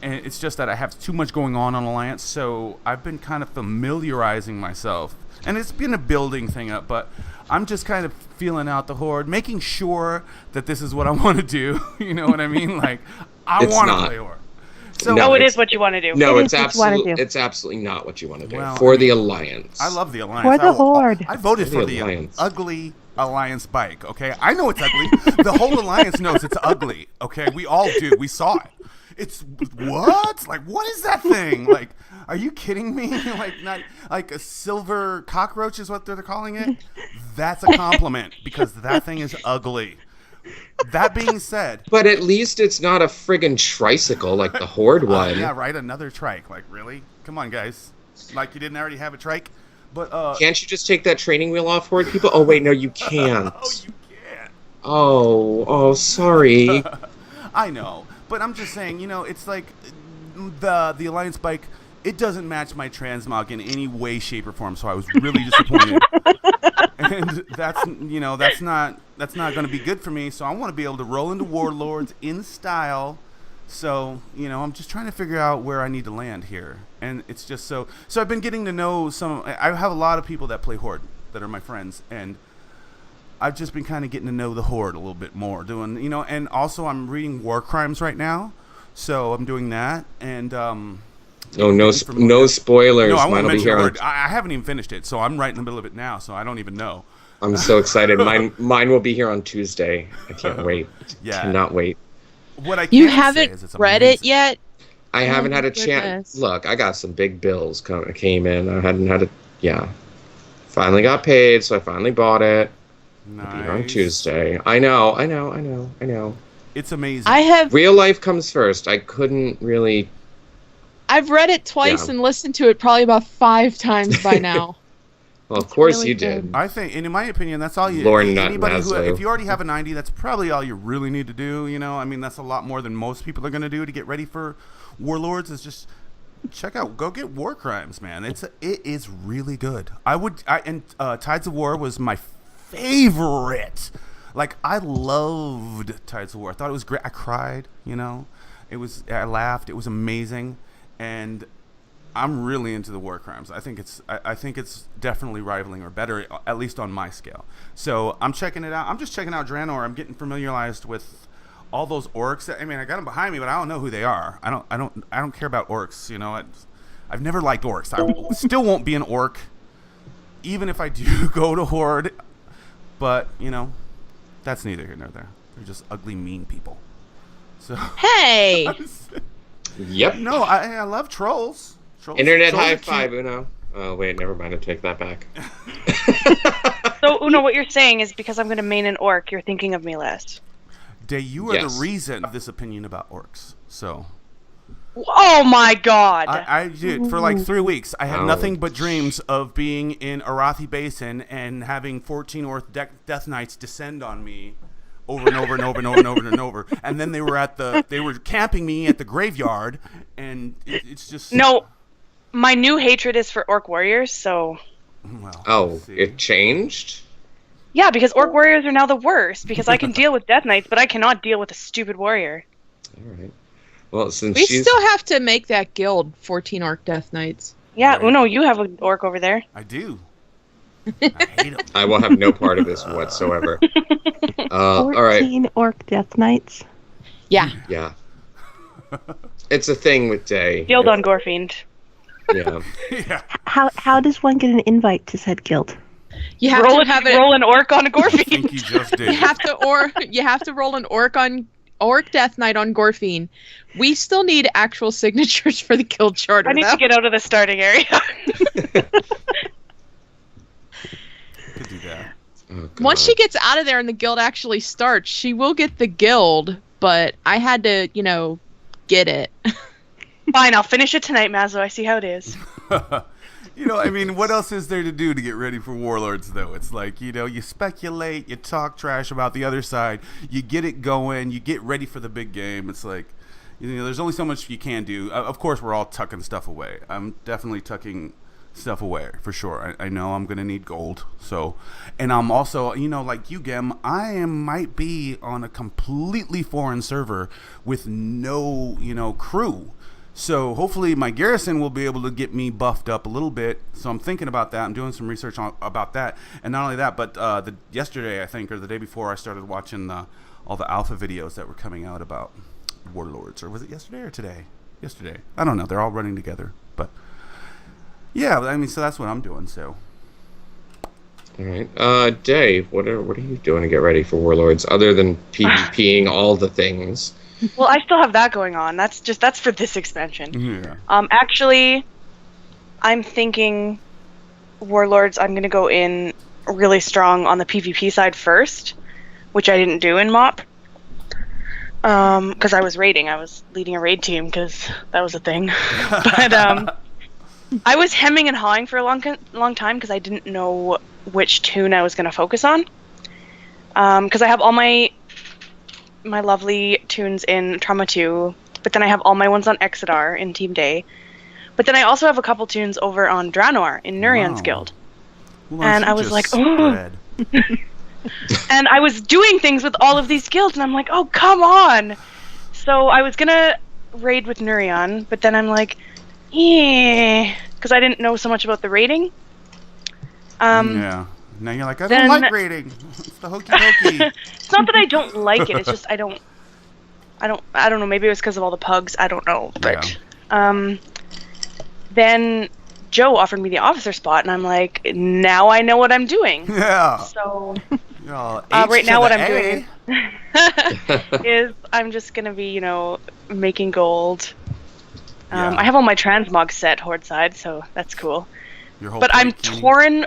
B: and it's just that I have too much going on alliance, so I've been kind of familiarizing myself, and it's been a building thing up, but I'm just kind of feeling out the horde, making sure that this is what I want to do. You know what I mean? Like, I want to play horde. So,
C: No, it is what you want to do.
A: No,
D: It
A: it's
D: is what you wanna
A: absolutely
D: do.
A: it's absolutely not what you want to do
B: Well,
A: for the alliance.
B: I love the alliance.
D: For the horde.
B: I voted
A: For
B: for
A: the
B: the
A: alliance.
B: ugly alliance bike. Okay, I know it's ugly. The whole alliance knows it's ugly. Okay, we all do. We saw it. It's what? Like, what is that thing? Like, are you kidding me? Like a silver cockroach is what they're calling it. That's a compliment because that thing is ugly. That being said,
A: But at least it's not a friggin' tricycle like the horde one.
B: yeah, right. Another trike. Like, really? Come on, guys. Like, you didn't already have a trike? But
A: Can't you just take that training wheel off horde people? Oh wait, no, you can't.
B: oh, you can't.
A: Oh, sorry.
B: I know, but I'm just saying, it's like the Alliance bike. It doesn't match my transmog in any way, shape, or form. So I was really disappointed, and that's not going to be good for me. So I want to be able to roll into Warlords in style. So I'm just trying to figure out where I need to land here, and it's just so I've been getting to know some. I have a lot of people that play Horde that are my friends, and I've just been kind of getting to know the Horde a little bit more, doing and also I'm reading War Crimes right now, so I'm doing that, and
A: Oh, no spoilers.
B: no, I
A: Mine
B: won't
A: will be
B: mention
A: here on.
B: Horde. I haven't even finished it, so I'm right in the middle of it now, so I don't even know.
A: I'm so excited. Mine will be here on Tuesday. I can't wait.
B: Yeah.
A: Cannot wait.
B: What I
E: You
B: can say
E: haven't
B: is it's
E: read
B: amazing.
E: it yet?
A: I haven't
E: my
A: had a
E: goodness.
A: chance. Look, I got some big bills came in. I hadn't had a yeah. Finally got paid, so I finally bought it. It'll be here on
B: Nice.
A: Tuesday. I know.
B: It's amazing.
E: I have
A: Real life comes first. I couldn't really.
E: I've read it twice
A: Yeah.
E: and listened to it probably about 5 times by now.
A: Well, of course
E: really
A: you
E: good.
A: did.
B: I think, and in my opinion, that's all you.
A: Lord Nut
B: Anybody who,
A: Mazlu.
B: if you already have a 90, that's probably all you really need to do. You know, I mean, that's a lot more than most people are going to do to get ready for Warlords. Is just go get War Crimes, man. It is really good. And Tides of War was my favorite. Like, I loved Tides of War. I thought it was great. I cried. You know, I laughed. It was amazing, and I'm really into the War Crimes. I think it's definitely rivaling or better, at least on my scale. So I'm checking it out. I'm just checking out Draenor. I'm getting familiarized with all those orcs. I mean, I got them behind me, but I don't know who they are. I don't care about orcs. You know, I've never liked orcs. I still won't be an orc, even if I do go to Horde. But you know, that's neither here nor there. They're just ugly, mean people. So
E: Hey!
A: Yep.
B: no, I love trolls.
A: Internet
B: Trolls
A: high
B: are
A: five,
B: cute.
A: Uno. Oh wait, never mind. I take that back.
C: So, Uno, what you're saying is because I'm going to main an orc, you're thinking of me less.
B: Day, you are
A: Yes.
B: the reason of this opinion about orcs. So
C: Oh my god!
B: I did for like 3 weeks. I had
A: Oh.
B: nothing but dreams of being in Arathi Basin and having 14 Orc Death Knights descend on me over and over and over and over and over and over. And then they were camping me at the graveyard, and it's just
C: No, my new hatred is for orc warriors, so...
B: Well,
A: Oh,
B: see.
A: it changed?
C: Yeah, because orc warriors are now the worst, because I can deal with death knights, but I cannot deal with a stupid warrior.
A: All right. Well, since
E: We
A: she's
E: still have to make that guild 14 Orc Death Knights.
C: Yeah,
B: Right.
C: Uno, you have an orc over there.
B: I do. I hate them.
A: I will have no part of this whatsoever. All right.
D: 14 orc death knights.
E: Yeah.
A: Yeah. It's a thing with Day.
C: Guild on Gorefiend.
A: Yeah.
B: Yeah.
D: How does one get an invite to said guild?
E: You have
C: Roll,
E: to have it.
C: roll an orc on a
B: I think
C: Gorefiend.
B: you just did.
E: You have to roll an Orc Death Knight on Gorfine. We still need actual signatures for the guild charter.
C: I need to get out of the starting area.
B: Could do that.
A: Oh,
E: Once
A: God.
E: she gets out of there and the guild actually starts, she will get the guild, but I had to, get it.
C: Fine, I'll finish it tonight, Mazlo. I see how it is.
B: You know, I mean, what else is there to do to get ready for Warlords, though? It's like, you speculate, you talk trash about the other side, you get it going, you get ready for the big game. It's like, there's only so much you can do. Of course, we're all tucking stuff away. I'm definitely tucking stuff away, for sure. I know I'm going to need gold. So, and I'm also, like you, Gem, might be on a completely foreign server with no, crew. So hopefully my garrison will be able to get me buffed up a little bit. So I'm thinking about that. I'm doing some research about that. And not only that, but yesterday, I think, or the day before, I started watching all the alpha videos that were coming out about Warlords. Or was it yesterday or today? Yesterday. I don't know. They're all running together. But yeah, I mean, so that's what I'm doing. So
A: All right. Day, what are you doing to get ready for Warlords other than PvPing all the things?
C: Well, I still have that going on. That's for this expansion.
B: yeah.
C: Actually, I'm thinking Warlords, I'm going to go in really strong on the PvP side first, which I didn't do in MOP. Because I was raiding. I was leading a raid team because that was a thing. But I was hemming and hawing for a long time because I didn't know which tune I was going to focus on. Because I have all my lovely tunes in Trauma 2, but then I have all my ones on Exodar in Team Day. But then I also have a couple tunes over on Draenor in Nurian's
B: Wow.
C: guild.
B: Well,
C: And
B: she
C: I was
B: just
C: like, oh.
B: spread.
C: And I was doing things with all of these guilds, and I'm like, oh, come on! So I was gonna raid with Nurian, but then I'm like, yeah, because I didn't know so much about the raiding.
B: Yeah. Now you're like, I
C: then-
B: don't like raiding. It's the hokey pokey.
C: It's not that I don't like it, it's just I don't know, maybe it was because of all the pugs, I don't know, but, then Joe offered me the officer spot, and I'm like, now I know what I'm doing.
B: Yeah.
C: So
B: Y'all,
C: right
B: H to
C: now, what
B: the
C: I'm
B: A.
C: doing is I'm just gonna be, making gold.
B: Yeah.
C: I have all my transmog set horde side, so that's cool.
B: Your whole
C: But I'm
B: plate, Keeney.
C: torn.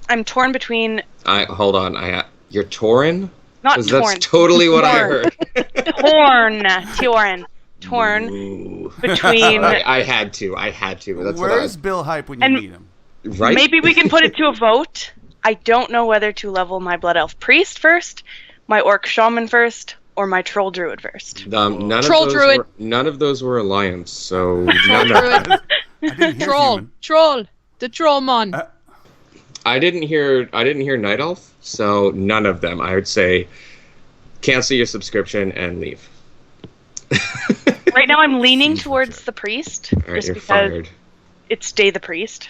C: I'm torn between
A: Hold on. You're Torin?
C: not
A: 'Cause
C: torn.
A: that's totally what I
C: Torn.
A: heard.
C: Torn
A: Ooh.
C: between.
A: I had to. That's
B: Where's Bill Hype when you
C: And-
B: need him?
A: right.
C: Maybe we can put it to a vote. I don't know whether to level my Blood Elf Priest first, my Orc Shaman first, or my Troll Druid first.
A: None of those were alliance, so
E: Troll
A: none of,
E: druid.
B: I didn't hear human.
E: Troll. The Trollmon.
A: I didn't hear Night Elf, so none of them. I would say cancel your subscription and leave.
C: Right now, I'm leaning
B: Seems
C: towards
B: legit.
C: the Priest,
A: All right,
C: just
A: you're
C: because
A: fired.
C: it's Day the Priest.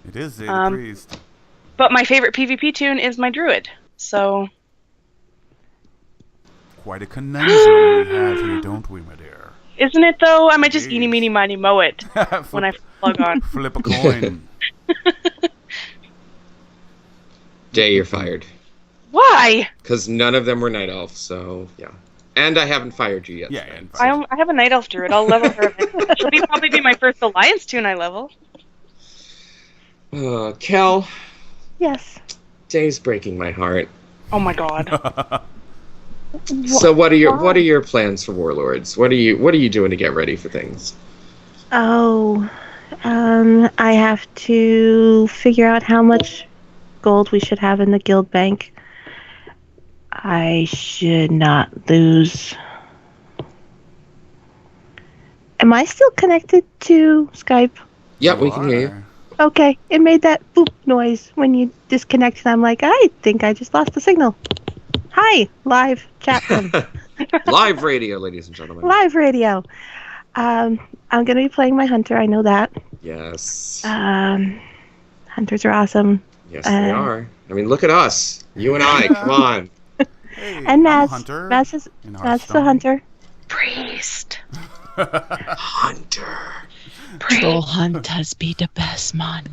B: It is the priest.
C: But my favorite PvP tune is my Druid, so
B: Quite a conundrum we have here, don't we, my dear?
C: isn't it though? I might just
B: Jeez.
C: eeny, meeny, miny, mow it when I log on.
B: Flip a coin.
A: Day, you're fired.
C: Why?
A: Because none of them were Night Elf, so yeah. And I haven't fired you yet.
B: Yeah, and
C: I have a Night Elf Druid. I'll level her. She'll probably be my first Alliance tune I level.
A: Kel,
D: Yes.
A: Day's breaking my heart.
C: Oh my god.
A: So what are your plans for Warlords? What are you doing to get ready for things?
D: Oh, I have to figure out how much gold we should have in the guild bank. I should not lose. Am I still connected to Skype?
A: Yep, we can hear you.
D: Okay, it made that boop noise when you disconnected. I'm like, I think I just lost the signal. Hi, live chat room.
A: Live radio, ladies and gentlemen.
D: Live radio. I'm going to be playing my hunter. I know that.
A: Yes.
D: Hunters are awesome.
A: Yes, they are. I mean, look at us. You and I. Come on.
B: Hey,
D: And
B: I'm a
D: Maz.
B: hunter
D: Maz is
B: in
D: the
B: Hearthstone.
D: hunter.
C: Priest.
A: Hunter.
E: Troll hunters be the best man.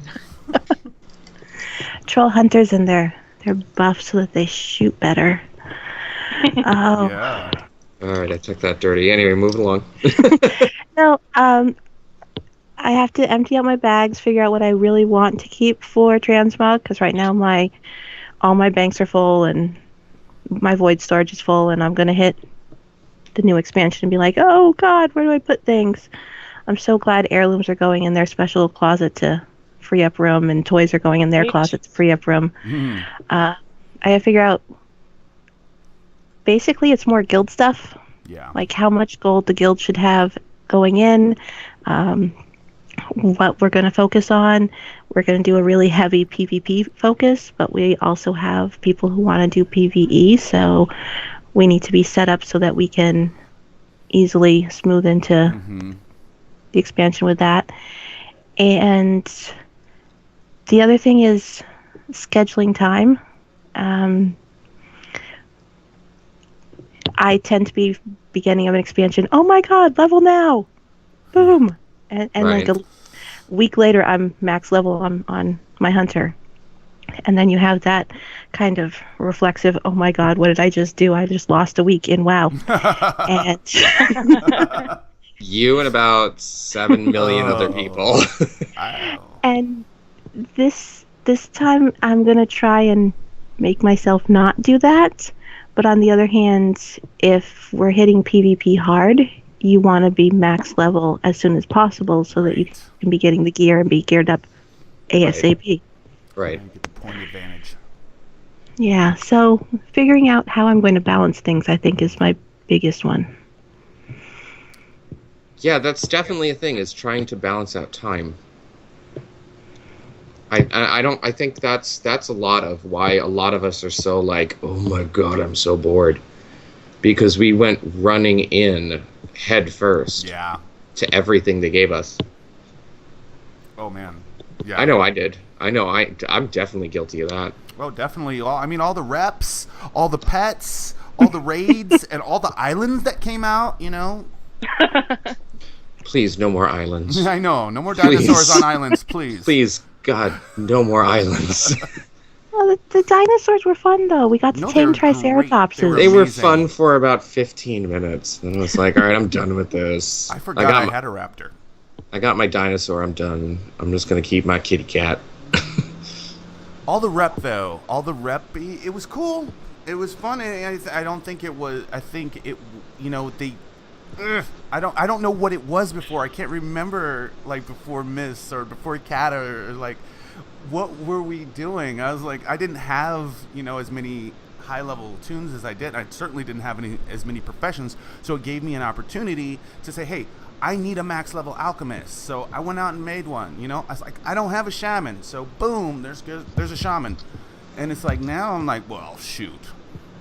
D: Troll hunters and they're buffed so that they shoot better. Oh.
B: Yeah.
A: All right, I took that dirty. Anyway, moving along.
D: No, I have to empty out my bags, figure out what I really want to keep for transmog, because right now all my banks are full and my void storage is full, and I'm gonna hit the new expansion and be like, oh god, where do I put things? I'm so glad heirlooms are going in their special closet to free up room, and toys are going in their
C: Right.
D: closet to free up room.
B: Mm.
D: I have to figure out. Basically, it's more guild stuff.
B: Yeah.
D: Like how much gold the guild should have going in, what we're going to focus on. We're going to do a really heavy PvP focus, but we also have people who want to do PvE, so we need to be set up so that we can easily smooth into
B: Mm-hmm.
D: the expansion with that. And the other thing is scheduling time. I tend to be beginning of an expansion. Oh my god, level now! Boom! And
A: Right.
D: like a week later, I'm max level on my hunter. And then you have that kind of reflexive, oh my god, what did I just do? I just lost a week in WoW. And
A: You and about 7 million other people.
B: Wow.
D: and this time I'm gonna try and make myself not do that. But on the other hand, if we're hitting PvP hard, you want to be max level as soon as possible so that you can be getting the gear and be geared up ASAP.
A: Right.
B: You get the point advantage.
D: Yeah, so figuring out how I'm going to balance things, I think, is my biggest one.
A: Yeah, that's definitely a thing, is trying to balance out time. I think that's a lot of why a lot of us are so like, oh my god, I'm so bored. Because we went running in head first
B: Yeah.
A: to everything they gave us.
B: Oh man. Yeah.
A: I know I did. I know I'm definitely guilty of that.
B: Well, definitely. All the reps, all the pets, all the raids, and all the islands that came out.
A: Please, no more islands.
B: I know. No more dinosaurs
A: Please.
B: on islands, please.
A: Please, God, no more islands.
D: Well, the dinosaurs were fun, though. We got to
B: No, they
D: tame
B: were great.
D: Triceratopses.
A: They were
B: Amazing.
A: fun for about 15 minutes. And I was like, all right, I'm done with this.
B: I forgot I
A: got
B: had a raptor.
A: I got my dinosaur. I'm done. I'm just going to keep my kitty cat.
B: All the rep, though. All the rep, it was cool. It was fun. I don't think it was... I think it... You know, they... I don't know what it was before. I can't remember, like, before Miss or before Cat or like... What were we doing? I was like, I didn't have, as many high-level tunes as I did. I certainly didn't have as many professions, so it gave me an opportunity to say, hey, I need a max-level alchemist. So I went out and made one, I was like, I don't have a shaman, so boom, there's a shaman. And it's like, now I'm like, well, shoot.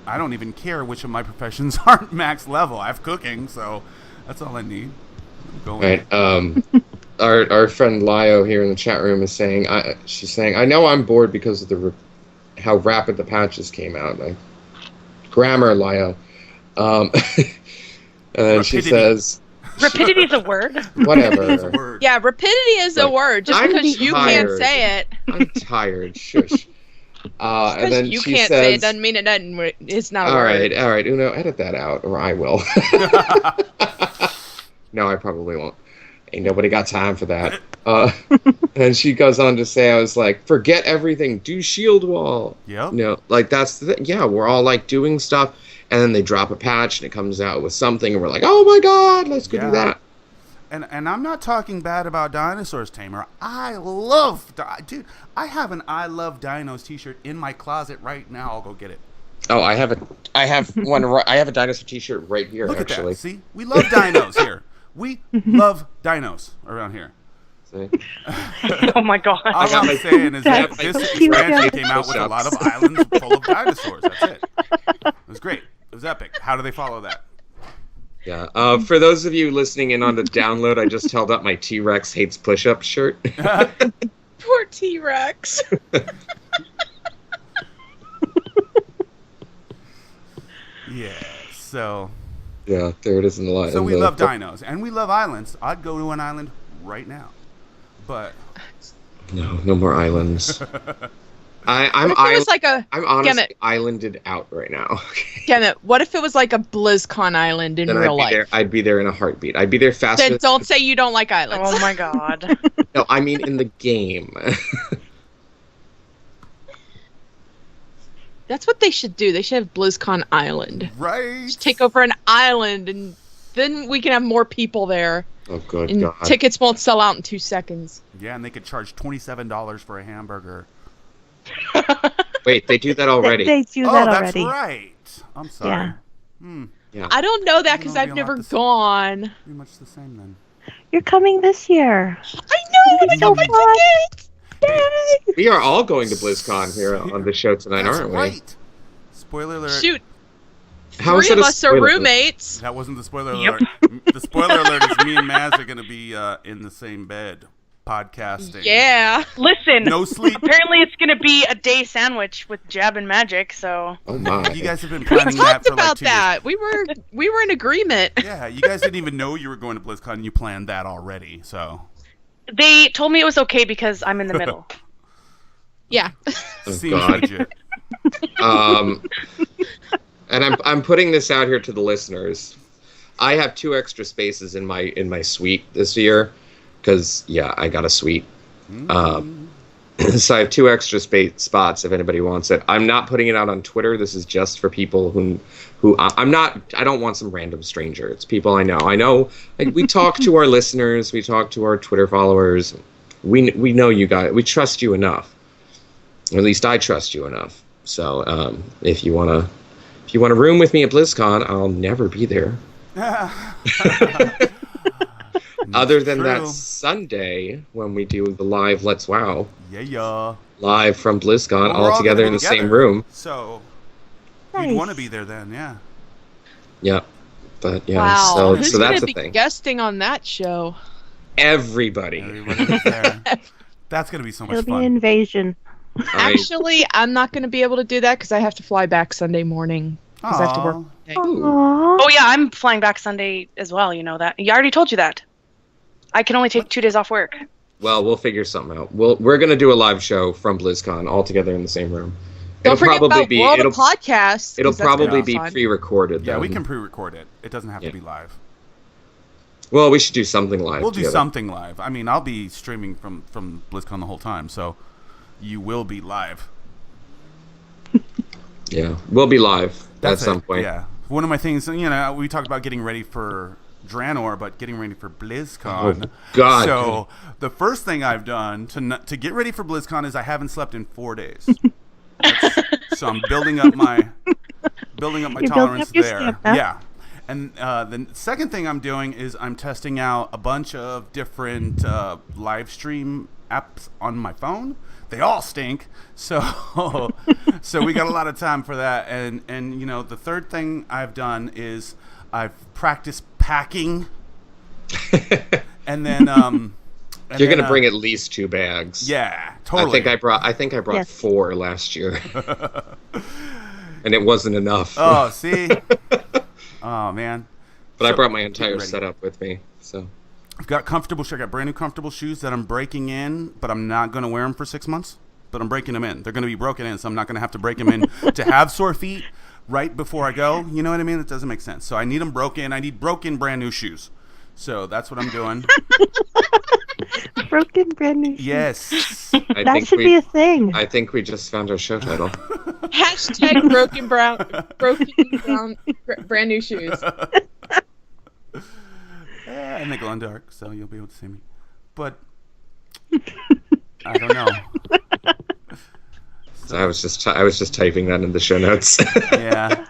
B: I don't even care which of my professions aren't max level. I have cooking, so that's all I need. I'm going.
A: Right, Our friend Lio here in the chat room is saying, she's saying, I know I'm bored because of how rapid the patches came out. Like, grammar, Lio. And then she says...
C: Rapidity is a word?
A: Whatever.
E: Yeah, rapidity is a word. Just
A: I'm
E: because you can't
A: tired.
E: say it.
A: I'm tired. Shush. And then
E: you
A: she
E: can't
A: says,
E: say it doesn't mean it doesn't. It's not a
A: all
E: word.
A: right, Uno, edit that out, or I will. No, I probably won't. Ain't nobody got time for that. And she goes on to say, I was like, forget everything, do shield wall.
B: Yep.
A: Like that's yeah, we're all like doing stuff, and then they drop a patch and it comes out with something, and we're like, oh my god, let's go do that.
B: And I'm not talking bad about Dinosaurs Tamer. I love, dude. I have an I Love Dinos T-shirt in my closet right now. I'll go get it.
A: Oh, I have one. I have a dinosaur T-shirt right here.
B: Look
A: actually.
B: at that. See, we love dinos here. We love dinos around here.
A: See?
C: Oh my god.
B: All
A: got
B: I'm
A: my-
B: saying is that
D: That's
B: this
D: cute.
B: expansion came out with a lot of islands full of dinosaurs. That's it. It was great. It was epic. How do they follow that?
A: Yeah. For those of you listening in on the download, I just held up my T-Rex hates push-up shirt.
E: Poor T-Rex.
B: Yeah. So
A: Yeah, there it is in the line.
B: we love dinos and we love islands. I'd go to an island right now, but
A: No more islands. I'm
E: What if it was like a
A: I'm honestly
E: Gemmett.
A: islanded out right now.
E: Gemmett, what if it was like a BlizzCon island in
A: Then
E: real life?
A: I'd be there in a heartbeat. I'd be there faster.
E: Then don't say you don't like islands.
C: Oh my god.
A: No, I mean in the game.
E: That's what they should do. They should have BlizzCon Island.
B: right.
E: Just take over an island, and then we can have more people there.
A: Oh good
E: And
A: god.
E: tickets won't sell out in 2 seconds.
B: Yeah, and they could charge $27 for a hamburger.
A: Wait, they do that already.
D: They do
B: Oh,
D: that
B: that's
D: already.
B: right. I'm sorry.
D: Yeah.
A: Yeah.
E: I don't know that
B: You
E: because
B: don't
E: I've
B: be allowed
E: never
B: to say-
E: gone.
B: Pretty much the same then.
D: You're coming this year.
E: I know, and I
D: So
E: got my
D: fun.
E: ticket.
D: Yay!
A: We are all going to BlizzCon here on the show tonight,
B: That's
A: aren't we?
B: right. Spoiler alert.
E: Shoot,
A: How is
E: three
A: it
E: of
A: a
E: us are
A: spoiler?
E: roommates.
B: That wasn't the spoiler
C: Yep.
B: alert. The spoiler alert is me and Maz are going to be in the same bed, podcasting.
E: Yeah.
C: Listen,
B: No sleep.
C: apparently it's gonna be a day sandwich with jab and magic, so
A: Oh my.
B: You guys have been
E: We
B: planning that
E: talked
B: for like
E: about
B: 2
E: that. We were in agreement.
B: years. Yeah, you guys didn't even know you were going to BlizzCon and you planned that already. So
C: they told me it was okay because I'm in the middle.
E: Yeah.
A: Oh,
B: seems
A: God.
B: legit.
A: And I'm putting this out here to the listeners. I have 2 extra spaces in my suite this year because I got a suite. So I have 2 extra spots if anybody wants it. I'm not putting it out on Twitter. This is just for people who I'm not. I don't want some random stranger. It's people I know. Like, we talk to our listeners. We talk to our Twitter followers. We know you guys. We trust you enough. Or at least I trust you enough. So if you wanna room with me at BlizzCon, I'll never be there. Other than that
B: True.
A: Sunday when we do the live Let's Wow
B: Yeah.
A: live from BlizzCon,
B: Well, we're
A: all together
B: gonna
A: in
B: be
A: the same
B: together.
A: room.
B: So
D: Nice.
B: you'd want to be there then, yeah.
A: Yep. But yeah,
E: Wow.
A: so
E: Who's
A: that's
E: gonna
A: the
E: be
A: thing.
E: guesting on that show?
A: Everybody.
B: Everybody's there. That's gonna be so much
D: It'll be an
B: fun.
D: invasion.
A: I-
E: Actually, I'm not going to be able to do that because I have to fly back Sunday morning. Because I have to work.
B: Aw.
E: Monday.
A: Ooh.
D: Aww.
C: Oh yeah, I'm flying back Sunday as well. You know that. I already told you that. I can only take 2 days off work.
A: Well, we'll figure something out. We're gonna do a live show from BlizzCon all together in the same room.
E: Don't forget about World of Podcasts.
A: It'll
E: 'cause that's gonna
A: probably be
E: fun.
A: pre-recorded.
B: Yeah,
A: then.
B: we can pre-record it. It doesn't have to be live.
A: Well, we should do something live.
B: We'll do
A: together.
B: something live. I mean, I'll be streaming from BlizzCon the whole time, so you will be live.
A: Yeah, we'll be live at some
B: it.
A: point.
B: Yeah. One of my things, we talked about getting ready for Draenor, but getting ready for BlizzCon.
A: Oh, God.
B: So the first thing I've done to get ready for BlizzCon is I haven't slept in 4 days. So I'm building up my tolerance
D: up your
B: there.
D: stamina.
B: Yeah. And the second thing I'm doing is I'm testing out a bunch of different live stream apps on my phone. They all stink, so we got a lot of time for that. And the third thing I've done is I've practiced packing, and then
A: You're gonna bring at least 2 bags.
B: Yeah, totally.
A: I think I brought
D: Yes.
A: 4 last year, and it wasn't enough.
B: Oh, see. Oh man.
A: But I
B: So,
A: brought my
B: getting
A: entire
B: ready.
A: setup with me. So
B: I've got comfortable shoes. I got brand new comfortable shoes that I'm breaking in, but I'm not going to wear them for 6 months. But I'm breaking them in. They're going to be broken in, so I'm not going to have to break them in to have sore feet right before I go. You know what I mean? It doesn't make sense. So I need them broken. I need broken brand new shoes. So that's what I'm doing.
D: Broken brand new.
B: Yes.
D: That should be a thing.
A: I think we just found our show title.
E: Hashtag broken brand new shoes.
B: And they glow in dark, so you'll be able to see me. But I don't know.
A: So I was just typing that in the show notes.
B: Yeah.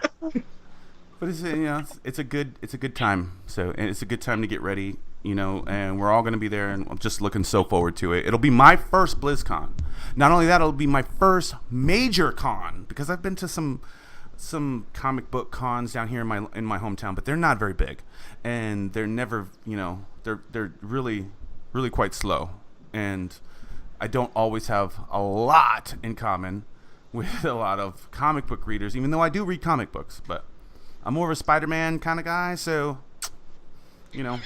B: But it's a good time. So and it's a good time to get ready, and we're all going to be there, and I'm just looking so forward to it. It'll be my first BlizzCon. Not only that, it'll be my first major con, because I've been to some comic book cons down here in my hometown, but they're not very big, and they're never, they're really really quite slow, and I don't always have a lot in common with a lot of comic book readers, even though I do read comic books, but I'm more of a Spider-Man kind of guy, so
A: Yeah.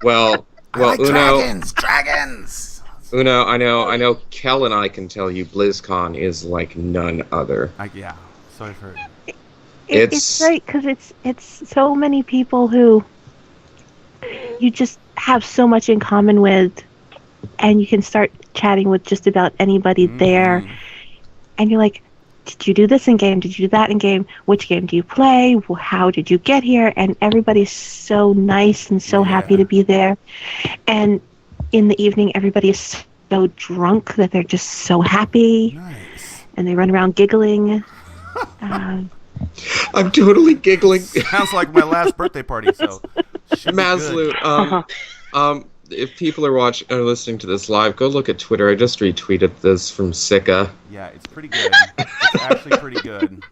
A: Well,
B: I like
A: Uno,
B: dragons.
A: Uno, I know. Kel and I can tell you, BlizzCon is like none other.
B: Yeah, so I've heard.
D: It's great because it's so many people who you just have so much in common with, and you can start chatting with just about anybody there, and you're like, did you do this in game? Did you do that in game? Which game do you play? How did you get here? And everybody's so nice and so happy to be there. And in the evening, everybody is so drunk that they're just so happy.
B: Nice.
D: And they run around giggling.
A: I'm totally giggling.
B: Sounds like my last birthday party. So should be good.
A: Mazlu, if people are listening to this live, go look at Twitter. I just retweeted this from Sika.
B: Yeah, it's pretty good. It's actually pretty good.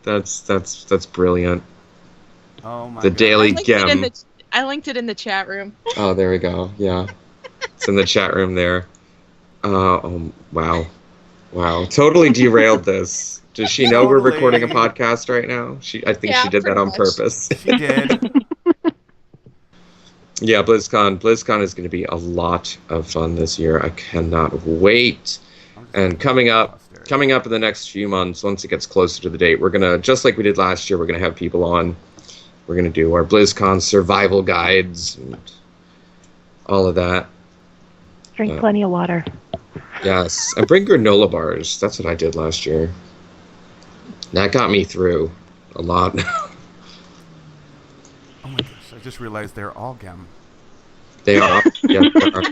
A: That's brilliant.
B: Oh my
A: The
B: God.
A: Daily Gem.
E: I linked it in the chat room.
A: Oh, there we go. Yeah, it's in the chat room there. Oh, wow. Totally derailed this. Does she know we're recording a podcast right now? I think she did that on purpose.
B: She did.
A: Yeah, BlizzCon. BlizzCon is going to be a lot of fun this year. I cannot wait. And coming up in the next few months, once it gets closer to the date, we're gonna, just like we did last year, we're gonna have people on. We're gonna do our BlizzCon survival guides and all of that.
D: Drink plenty of water.
A: Yes, and bring granola bars. That's what I did last year. That got me through a lot.
B: Oh my gosh! I just realized they're all gem.
A: They are. Yeah, they are.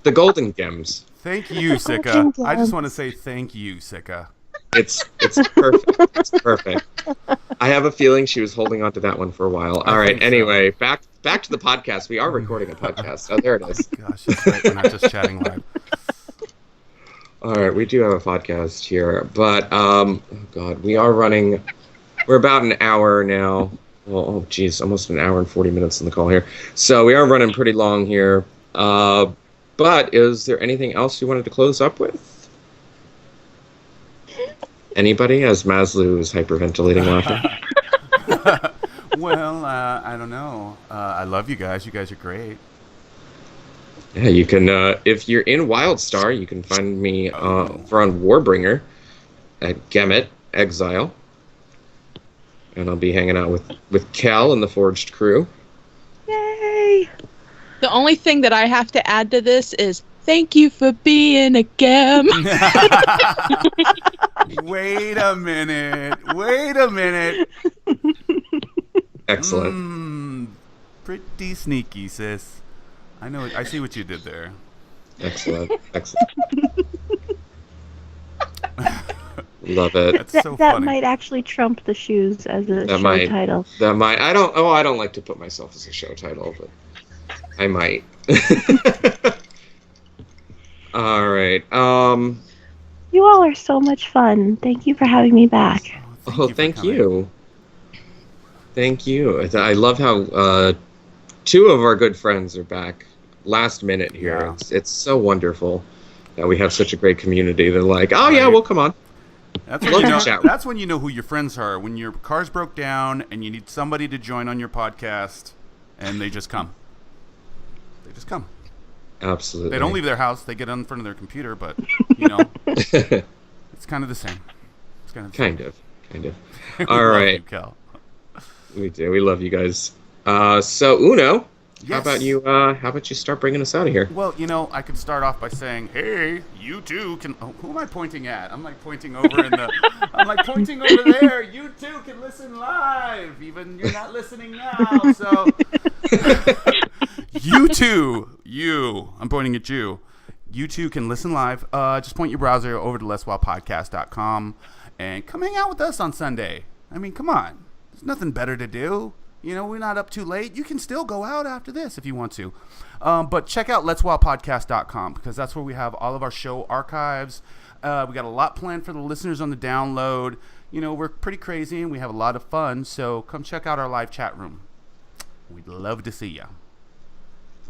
A: The golden gems.
B: Thank you, Sika. I just want to say thank you, Sika.
A: It's perfect. It's perfect. I have a feeling she was holding on to that one for a while. All right. Anyway, back to the podcast. We are recording a podcast. Oh, there it is.
B: Gosh, that's right. We're not just chatting live.
A: All right, we do have a podcast here, but oh God, we are running. We're about an hour now. Well, oh geez, almost an hour and 40 minutes on the call here. So we are running pretty long here. But is there anything else you wanted to close up with? Anybody? As Mazlu is hyperventilating laughing.
B: Well, I don't know. I love you guys. You guys are great.
A: Yeah, you can, if you're in Wildstar, you can find me
B: Oh.
A: over on Warbringer at Gemmet Exile. And I'll be hanging out with Cal and the Forged crew.
D: Yay!
E: The only thing that I have to add to this is thank you for being a gem.
B: Wait a minute. Wait a minute.
A: Excellent.
B: Pretty sneaky, sis. I know. I see what you did there.
A: Excellent. Excellent. Love it.
B: That's so
D: That
B: funny.
D: might actually trump the shoes as a
A: That
D: show
A: might.
D: title.
A: That might. I don't like to put myself as a show title, but I might. All right.
D: You all are so much fun. Thank you for having me back.
A: Thank you. Thank you. I love how two of our good friends are back last minute here.
B: Yeah.
A: It's so wonderful that we have such a great community. They're like, oh yeah,
B: Right.
A: well come on.
B: That's when,
A: Love
B: you
A: to
B: know,
A: chat.
B: that's when you know who your friends are. When your car's broke down and you need somebody to join on your podcast, and they just come. They just come.
A: Absolutely.
B: They don't leave their house. They get in front of their computer, but, you know, it's kind of the same. It's kind of the
A: Kind of.
B: same.
A: All
B: We love
A: right.
B: you, Cal.
A: We do. We love you guys. So Uno,
B: Yes.
A: how about you start bringing us out of here?
B: Well, you know, I could start off by saying, "Hey, you too can." Oh, who am I pointing at? I'm like pointing over in the. I'm like pointing over there. You too can listen live, even you're not listening now. So, you too, you. I'm pointing at you. You too can listen live. Just point your browser over to letswowpodcast.com and come hang out with us on Sunday. I mean, come on. There's nothing better to do. You know, we're not up too late. You can still go out after this if you want to. But check out letswowpodcast.com because that's where we have all of our show archives. We got a lot planned for the listeners on the download. You know, we're pretty crazy and we have a lot of fun. So come check out our live chat room. We'd love to see you.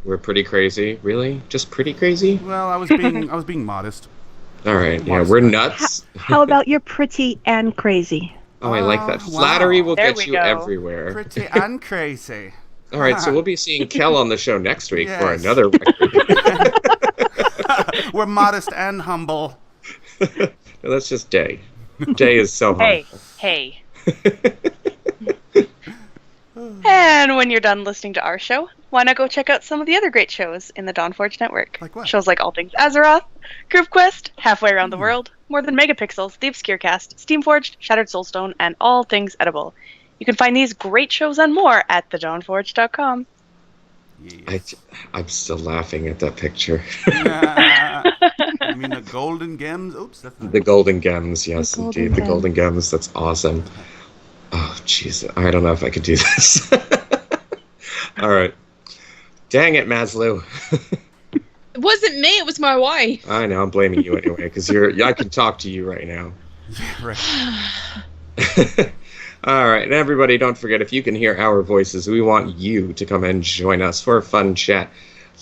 A: We're pretty crazy, really? Just pretty crazy?
B: Well, I was being modest.
A: All right, yeah, we're nuts.
D: How about you're pretty and crazy?
A: Oh, I like that.
B: Wow.
A: Flattery will
C: There
A: get
C: we
A: you
C: go.
A: everywhere.
B: Pretty and crazy.
A: All right, so we'll be seeing Kel on the show next week for
B: Yes.
A: another record.
B: We're modest and humble.
A: No, that's just Day. Day is so humble.
C: Hey. And when you're done listening to our show, why not go check out some of the other great shows in the Dawnforge network?
B: Like what?
C: Shows like All Things Azeroth, Group Quest, Halfway Around the World, More Than Megapixels, The Obscurecast, Steamforged, Shattered Soulstone, and All Things Edible. You can find these great shows and more at thedawnforge.com.
B: Yes.
A: I'm still laughing at that picture.
B: I mean, the golden gems. Oops, that's not
A: The Golden Gems, yes,
D: The Golden
A: indeed. The
D: Gems.
A: Golden Gems, that's awesome. Oh, jeez. I don't know if I could do this. All right. Dang it, Mazlu.
E: It wasn't me, it was my wife.
A: I know, I'm blaming you anyway, because I can talk to you right now.
B: right.
A: All right, and everybody, don't forget, if you can hear our voices, we want you to come and join us for a fun chat,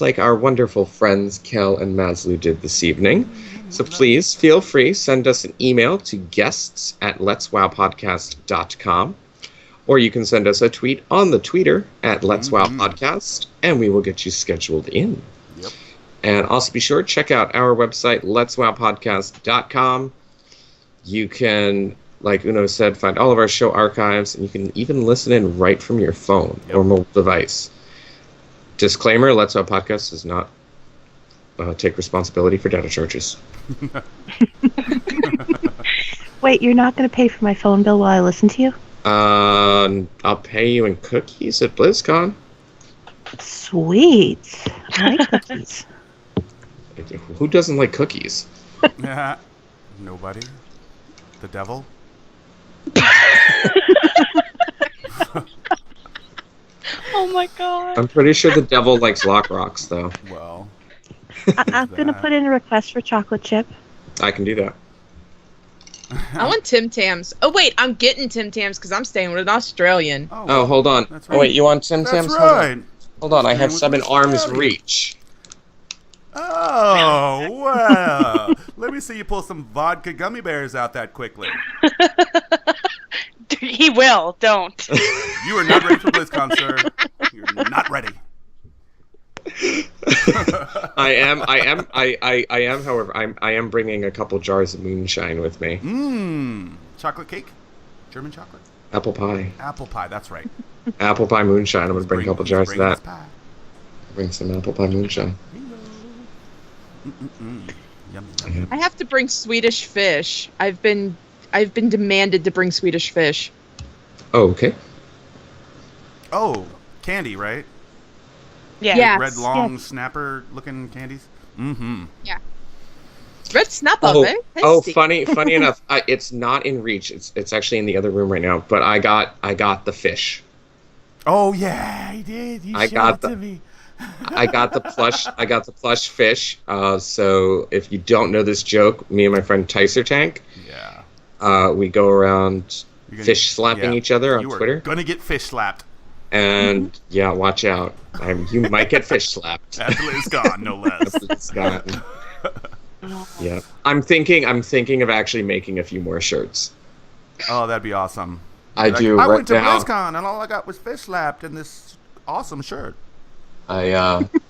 A: like our wonderful friends Kel and Mazlu did this evening. So please feel free, send us an email to guests@letswowpodcast.com, or you can send us a tweet on the Twitter at letswowpodcast, and we will get you scheduled in.
B: Yep.
A: And also be sure to check out our website, letswowpodcast.com. You can, like Uno said, find all of our show archives, and you can even listen in right from your phone or mobile device. Disclaimer, Let's Wow Podcast does not take responsibility for data charges.
D: Wait, you're not going to pay for my phone bill while I listen to you?
A: I'll pay you in cookies at BlizzCon.
D: Sweet. I like cookies.
A: Who doesn't like cookies?
B: Yeah. Nobody. The devil.
C: Oh my god.
A: I'm pretty sure the devil likes Lock Rocks, though.
B: Well.
D: I'm going to put in a request for chocolate chip.
A: I can do that.
E: I want Tim Tams. Oh wait, I'm getting Tim Tams because I'm staying with an Australian.
A: Oh, hold on.
B: That's
A: Oh, wait,
B: right.
A: you want Tim Tams?
B: That's right.
A: Hold on, I have
B: Staying
A: some in
B: with
A: arm's
B: Australia.
A: reach.
B: Oh, well. Let me see you pull some vodka gummy bears out that quickly.
C: He will. Don't.
B: You are not ready for BlizzCon, sir. You're not ready.
A: I am. However, I am bringing a couple jars of moonshine with me.
B: Chocolate cake, German chocolate,
A: Apple pie.
B: apple pie. That's right.
A: Apple pie moonshine. I'm gonna bring a couple jars of that.
B: Pie.
A: Bring some apple pie moonshine.
B: Yum.
E: I have to bring Swedish fish. I've been demanded to bring Swedish fish.
A: Oh, okay.
B: Oh, candy, right?
C: Yeah.
E: Yes.
B: Red long snapper looking candies. Mm-hmm.
E: Yeah. Red snapper, eh?
A: Oh,
E: Tasty.
A: funny enough, it's not in reach. It's actually in the other room right now. But I got the fish.
B: Oh yeah, he did. He showed it to me.
A: I got the plush fish. So if you don't know this joke, me and my friend Tyser Tank, we go around fish slapping each other on Twitter.
B: Gonna get fish slapped.
A: And yeah, watch out. You might get fish slapped.
B: At BlizzCon, no less.
A: At BlizzCon. Yeah, I'm thinking of actually making a few more shirts.
B: Oh, that'd be awesome.
A: I do.
B: I
A: right
B: went to
A: now.
B: BlizzCon and all I got was fish slapped in this awesome shirt.
A: I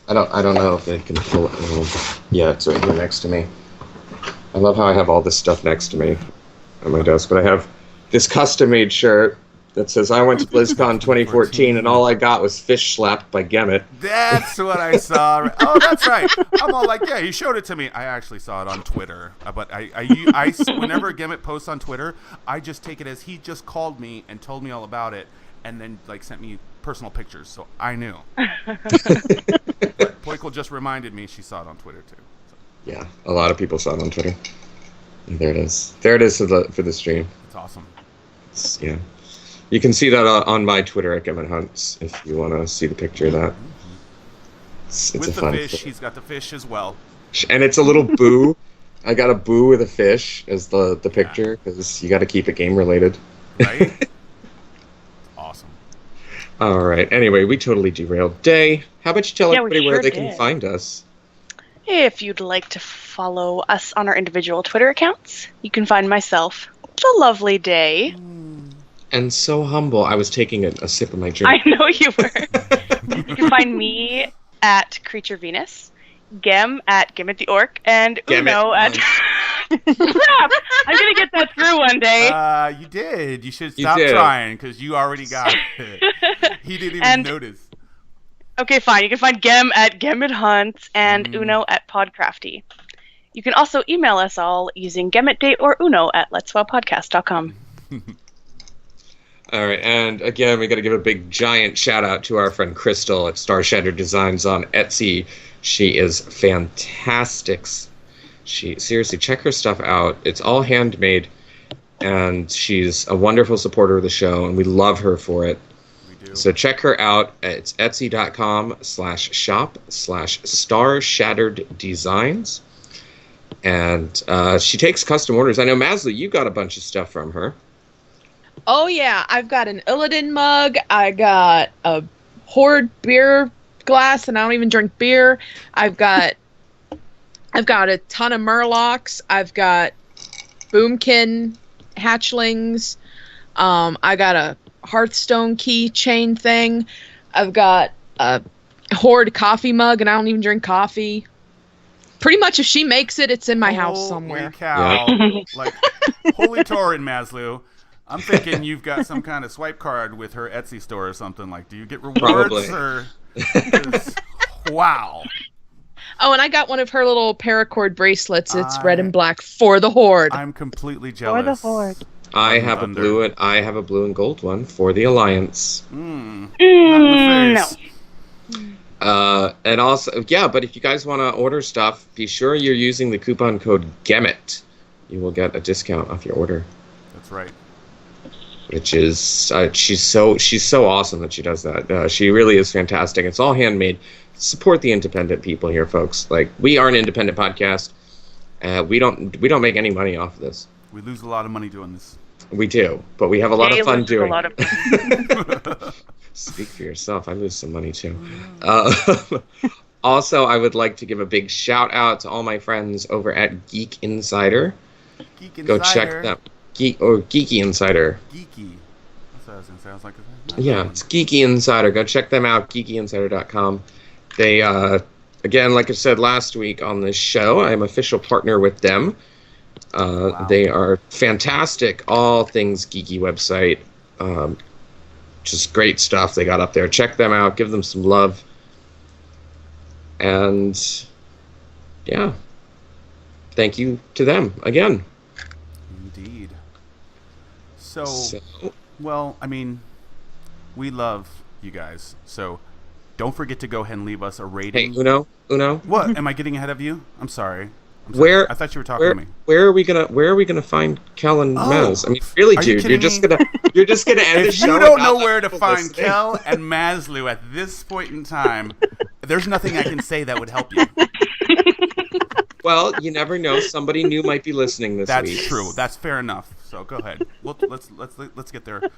A: don't know if they can pull it. Yeah, it's right here next to me. I love how I have all this stuff next to me on my desk, but I have this custom-made shirt that says I went to BlizzCon 2014 and all I got was fish slapped by Gemmett.
B: That's what I saw. Oh, that's right. I'm all like, yeah, he showed it to me. I actually saw it on Twitter, but I whenever Gemmett posts on Twitter, I just take it as he just called me and told me all about it, and then like sent me personal pictures, so I knew. Poikle just reminded me she saw it on Twitter too. So.
A: Yeah, a lot of people saw it on Twitter. And there it is. There it is for the stream.
B: It's awesome.
A: Yeah. You can see that on my Twitter at Gemmett Hunts if you want to see the picture of that. It's
B: With
A: a
B: the
A: fun
B: fish,
A: photo.
B: he's got the fish as well.
A: And it's a little boo. I got a boo with a fish as the picture because you got to keep it game related.
B: Right? Awesome.
A: All right. Anyway, we totally derailed. Day, how about you tell
C: Yeah, we
A: everybody where
C: sure
A: they
C: did.
A: can find us?
C: If you'd like to follow us on our individual Twitter accounts, you can find myself, The Lovely Day.
A: And so humble. I was taking a sip of my drink.
C: I know you were. You can find me at Creature Venus, Gem at Gemmett the Orc, and Uno at... Crap! I'm gonna get that through one day.
B: You did. You should
A: You
B: stop
A: did.
B: trying because you already got it. He didn't even
C: And-
B: notice.
C: Okay, fine. You can find Gem at Gemmett Hunts and Uno at Podcrafty. You can also email us all using GemmettDate or Uno at letswellpodcast.com.
A: All right, and again, we got to give a big, giant shout out to our friend Crystal at Star Shattered Designs on Etsy. She is fantastic. Seriously, check her stuff out. It's all handmade, and she's a wonderful supporter of the show, and we love her for it.
B: We do.
A: So check her out. It's etsy.com/shop/Star Shattered Designs, and she takes custom orders. I know Mazlu, you got a bunch of stuff from her.
E: Oh yeah, I've got an Illidan mug. I got a Horde beer glass, and I don't even drink beer. I've got a ton of Murlocs. I've got Boomkin hatchlings. I got a Hearthstone keychain thing. I've got a Horde coffee mug, and I don't even drink coffee. Pretty much, if she makes it, it's in my house somewhere.
B: Holy cow. Like, holy Torin, Mazlu. I'm thinking you've got some kind of swipe card with her Etsy store or something. Like, do you get rewards?
A: Probably.
B: Or 'cause- wow.
E: Oh, and I got one of her little paracord bracelets. It's red and
B: I-
E: black for the Horde.
B: I'm completely jealous.
D: For the Horde.
A: I
B: Thunder.
A: have a blue and gold one for the Alliance.
B: Not in the face.
A: And also, yeah, but if you guys want to order stuff, be sure you're using the coupon code GEMMET. You will get a discount off your order,
B: That's right.
A: which is she's so awesome that she does that. She really is fantastic. It's all handmade. Support the independent people here, folks. Like, we are an independent podcast. We don't make any money off of this.
B: We lose a lot of money doing this.
A: We do, but we have a lot
C: Jay
A: of fun
C: loses
A: doing.
C: a lot of
A: Speak for yourself. I lose some money too. Also, I would like to give a big shout out to all my friends over at Geek Insider.
B: Geek Insider.
A: Go check them. Geeky Insider.
B: Geeky. what I was gonna say. I was like,
A: Yeah, it's Geeky Insider. Go check them out, geekyinsider.com. They, again, like I said last week on this show, I'm official partner with them.
B: Wow.
A: They are fantastic, all things geeky website. Just great stuff they got up there. Check them out. Give them some love. And, yeah, thank you to them again.
B: Indeed. So, well, I mean, we love you guys. So, don't forget to go ahead and leave us a rating.
A: Hey, Uno.
B: What? Am I getting ahead of you? I'm sorry.
A: Where
B: I thought you were talking to me.
A: Where are we gonna find Kel and Maz? I mean, really, dude, you're just gonna end the
B: If
A: show.
B: you don't know where to
A: people
B: find
A: listening.
B: Kel and Mazlu at this point in time, there's nothing I can say that would help you.
A: Well, you never know. Somebody new might be listening this
B: That's
A: week.
B: true. That's fair enough. So go ahead. Let's get their
A: All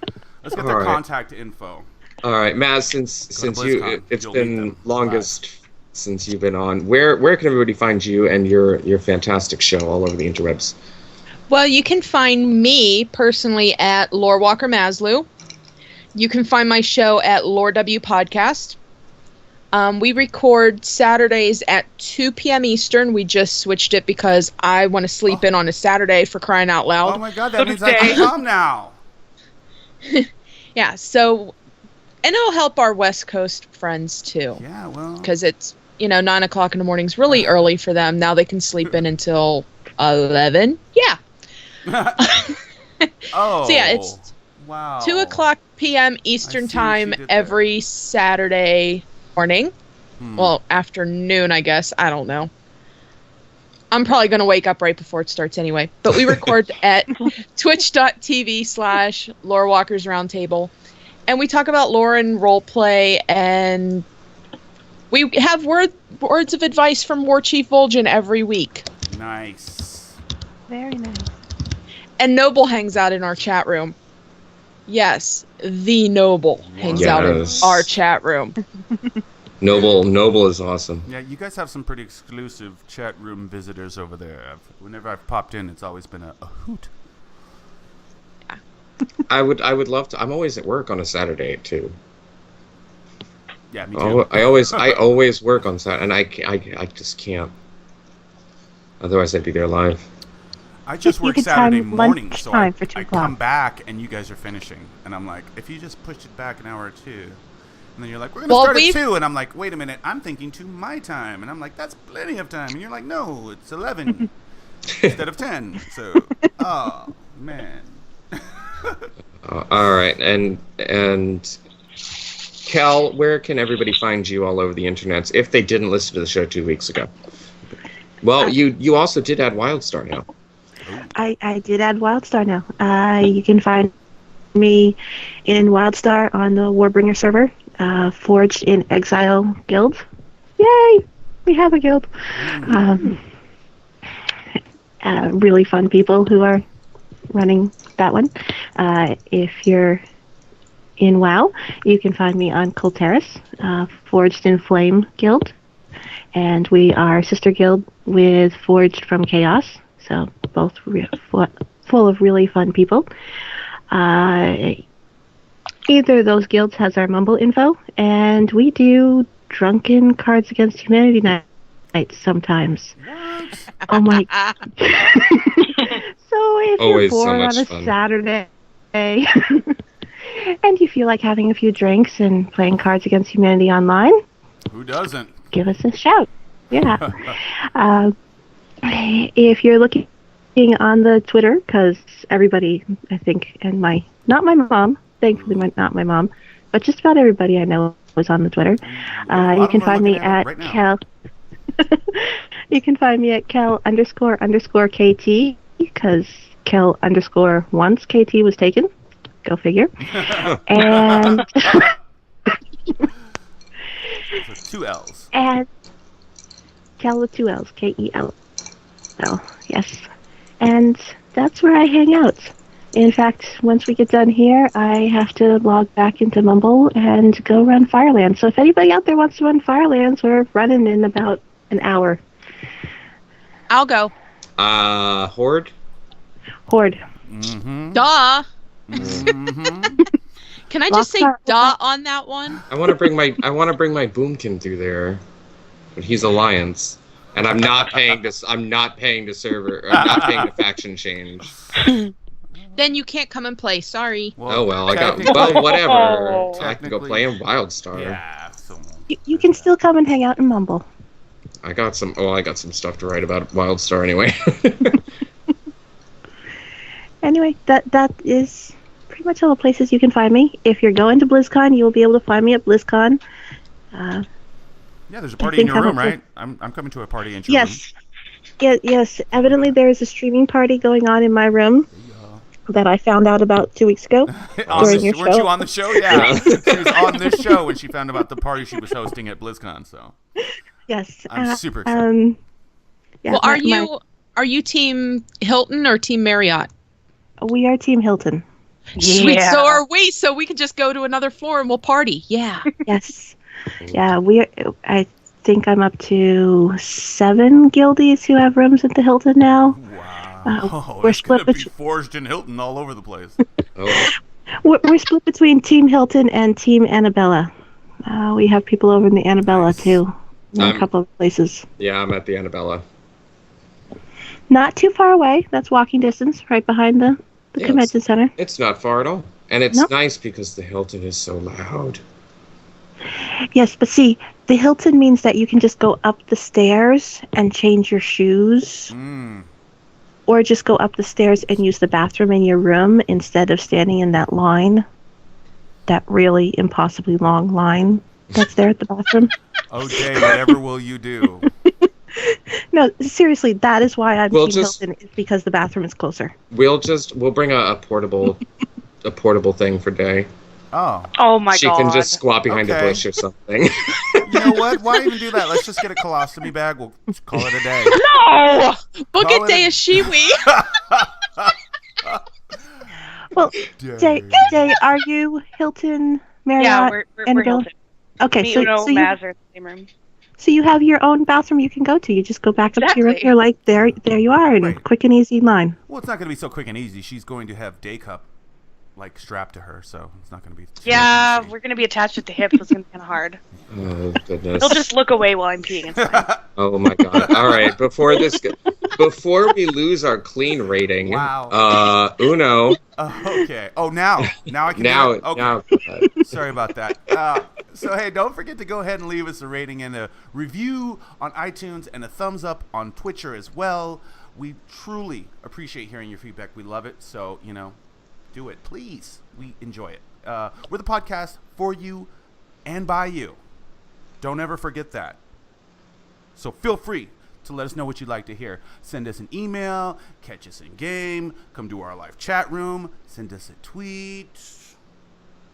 B: their
A: right.
B: contact info.
A: All right, Maz. Since
B: BlizzCon.
A: it's
B: You'll meet
A: been
B: them
A: longest since you've been on, where can everybody find you and your fantastic show all over the interwebs?
E: Well, you can find me personally at Lore Walker Mazlu. You can find my show at Lore W Podcast. We record Saturdays at 2 p.m. Eastern. We just switched it because I want to sleep in on a Saturday, for crying out loud.
B: Oh my God, that means I can come now.
E: Yeah, so, and it'll help our West Coast friends too.
B: Yeah, well,
E: Because it's, 9 o'clock in the morning is really early for them. Now they can sleep in until 11. Yeah.
B: oh,
E: So yeah, it's
B: wow.
E: 2 o'clock p.m.
B: I
E: Eastern
B: see what
E: time
B: you did there.
E: every Saturday morning. Well, afternoon, I guess. I don't know. I'm probably going to wake up right before it starts anyway. But we record at twitch.tv/Lore Walkers Roundtable. And we talk about lore and roleplay, and we have words of advice from War Chief Vol'jin every week.
B: Nice.
D: Very nice.
E: And Noble hangs out in our chat room. Yes, the Noble hangs out in
A: Yes.
E: our chat room.
A: Noble is awesome.
B: Yeah, you guys have some pretty exclusive chat room visitors over there. Whenever I've popped in, it's always been a hoot.
A: I would love to. I'm always at work on a Saturday too.
B: Yeah, me too.
A: I always work on Saturday, and I just can't. Otherwise, I'd be there live.
B: I just
D: You
B: work
D: could
B: Saturday
D: time
B: morning, so I
D: lunchtime for 2
B: come
D: o'clock.
B: back and you guys are finishing, and I'm like, if you just push it back an hour or two, and then you're like, we're gonna start at 2, and I'm like, wait a minute, I'm thinking 2 my time, and I'm like, that's plenty of time, and you're like, no, it's 11 instead of 10. So, oh man.
A: All right, and Kel, where can everybody find you all over the internet if they didn't listen to the show 2 weeks ago? Well, you also did add WildStar now.
D: I did add WildStar now. You can find me in WildStar on the Warbringer server, Forged in Exile Guild. Yay! We have a guild. Really fun people who are running that one. If you're in WoW, you can find me on Kulteris, Forged in Flame Guild. And we are sister guild with Forged from Chaos. So both full of really fun people. Either of those guilds has our Mumble info, and we do drunken Cards Against Humanity nights sometimes. Oh my! So if
A: Always
D: you're
A: so
D: bored
A: much
D: on a
A: fun.
D: Saturday and you feel like having a few drinks and playing Cards Against Humanity online,
B: Who doesn't?
D: give us a shout. Yeah. If you're looking on the Twitter, because everybody, I think, and not my mom, thankfully not my mom, but just about everybody I know is on the Twitter. You can find me at Kel. You can find me at Kel__KT, because Kel_ once KT was taken. Go figure. And
B: So 2 L's.
D: and Kel with 2 L's, KEL. Yes. And that's where I hang out. In fact, once we get done here, I have to log back into Mumble and go run Firelands. So if anybody out there wants to run Firelands, we're running in about an hour.
E: I'll go.
A: Horde.
D: Horde.
B: Mm-hmm.
E: Duh.
B: Mm-hmm.
E: Can I just say
D: Rockstar-
E: duh on that one?
A: I want to bring my Boomkin through there, but he's Alliance, and I'm not paying to server. Or I'm not paying to faction change.
E: Then you can't come and play. Sorry.
A: Well,
B: technically-
A: whatever.
C: Oh.
A: I can go
B: Technically-
A: play in Wildstar.
B: Yeah. So,
D: You can still come and hang out and mumble.
A: I got some stuff to write about Wildstar anyway.
D: Anyway, that is pretty much all the places you can find me. If you're going to BlizzCon, you will be able to find me at BlizzCon.
B: yeah, there's a party in your room, right? I'm coming to a party in your room.
D: Yes. Evidently, there is a streaming party going on in my room that I found out about 2 weeks ago during your
B: Weren't
D: show.
B: you on the show? Yeah. She was on this show when she found about the party she was hosting at BlizzCon. So
D: Yes.
B: I'm super excited.
D: Yeah,
E: Well, are you Team Hilton or Team Marriott?
D: we are Team Hilton.
E: Sweet.
C: Yeah.
E: So are we. So we can just go to another floor and we'll party. Yeah.
D: Yes. Yeah, I think I'm up to 7 guildies who have rooms at the Hilton now.
B: Wow.
D: we're
B: It's
D: split
B: gonna be
D: between-
B: forged in Hilton all over the place.
A: Oh,
D: We're split between Team Hilton and Team Annabella. We have people over in the Annabella too, in a couple of places.
A: yeah, I'm at the Annabella.
D: Not too far away. That's walking distance, right behind the
A: Yes.
D: convention center.
A: It's not far at all, and it's
D: Nope.
A: nice because the Hilton is so loud.
D: Yes, but see, the Hilton means that you can just go up the stairs and change your shoes, or just go up the stairs and use the bathroom in your room instead of standing in that line, that really impossibly long line that's there at the bathroom.
B: Okay, whatever will you do?
D: No, seriously, that is why I'm
A: We'll
D: Team
A: just-
D: Hilton, is because the bathroom is closer.
A: We'll bring a portable thing for Day.
B: Oh,
C: Oh my
A: She
C: god.
A: can just squat behind a
B: Okay.
A: bush or something.
B: you know what? Why even do that? Let's just get a colostomy bag. We'll call it a day.
E: No! Book
B: Call
E: it
B: it
E: day
B: a-
E: as Shiwi.
D: Well, Jay, are you Hilton, Marriott,
C: Yeah, we're
D: Annabelle?
C: Hilton.
D: Okay,
C: Me,
D: so,
C: Uno,
D: so, you,
C: Maz are in the same room.
D: so you have your own bathroom you can go to. You just go back up to your room.
C: Exactly.
D: You're like, there you are, in
B: Right.
D: quick and easy line.
B: Well, it's not going to be so quick and easy. She's going to have day cup like strapped to her, so it's not going to be. too
C: Yeah,
B: easy.
C: we're gonna be attached at the hip, so it's gonna be kind of hard.
A: Oh goodness.
C: He'll just look away while I'm peeing. It's fine.
A: Oh my god. All right, before before we lose our clean rating,
B: Wow.
A: Uno.
B: Okay. Oh, now I can.
A: Now,
B: do it? Okay.
A: now, go ahead.
B: Sorry about that. So, hey, don't forget to go ahead and leave us a rating and a review on iTunes and a thumbs up on Twitcher as well. We truly appreciate hearing your feedback. We love it. So, do it, please. We enjoy it. We're the podcast for you and by you. Don't ever forget that. So feel free to let us know what you'd like to hear. Send us an email, catch us in game, come to our live chat room, send us a tweet,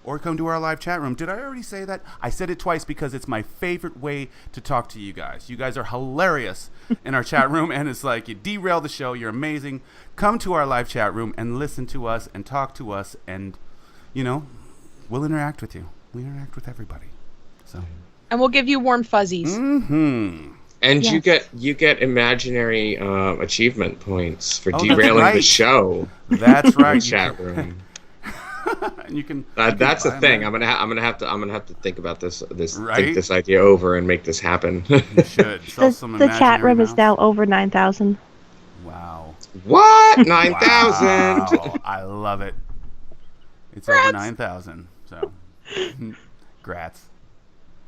B: or come to our live chat room. Did I already say that? I said it twice because it's my favorite way to talk to you guys. You guys are hilarious in our chat room, and it's like you derail the show. You're amazing. Come to our live chat room and listen to us and talk to us, and, we'll interact with you. We interact with everybody. So.
E: And we'll give you warm fuzzies.
B: Mm-hmm.
A: And
D: Yes.
A: you get imaginary achievement points for
B: Oh, that's
A: derailing the
B: right.
A: show.
B: That's
A: in the
B: right.
A: chat room.
B: And you can.
A: That's
B: buy
A: a
B: 'em
A: thing.
B: there.
A: I'm gonna have to think about this
B: Right?
A: think this idea over and make this happen.
B: You should. Sell some
D: The chat
B: imaginary
D: room is
B: mouse.
D: now over 9,000.
B: Wow.
A: What? 9,000?
B: Wow. I love it. It's over 9,000. So, grats.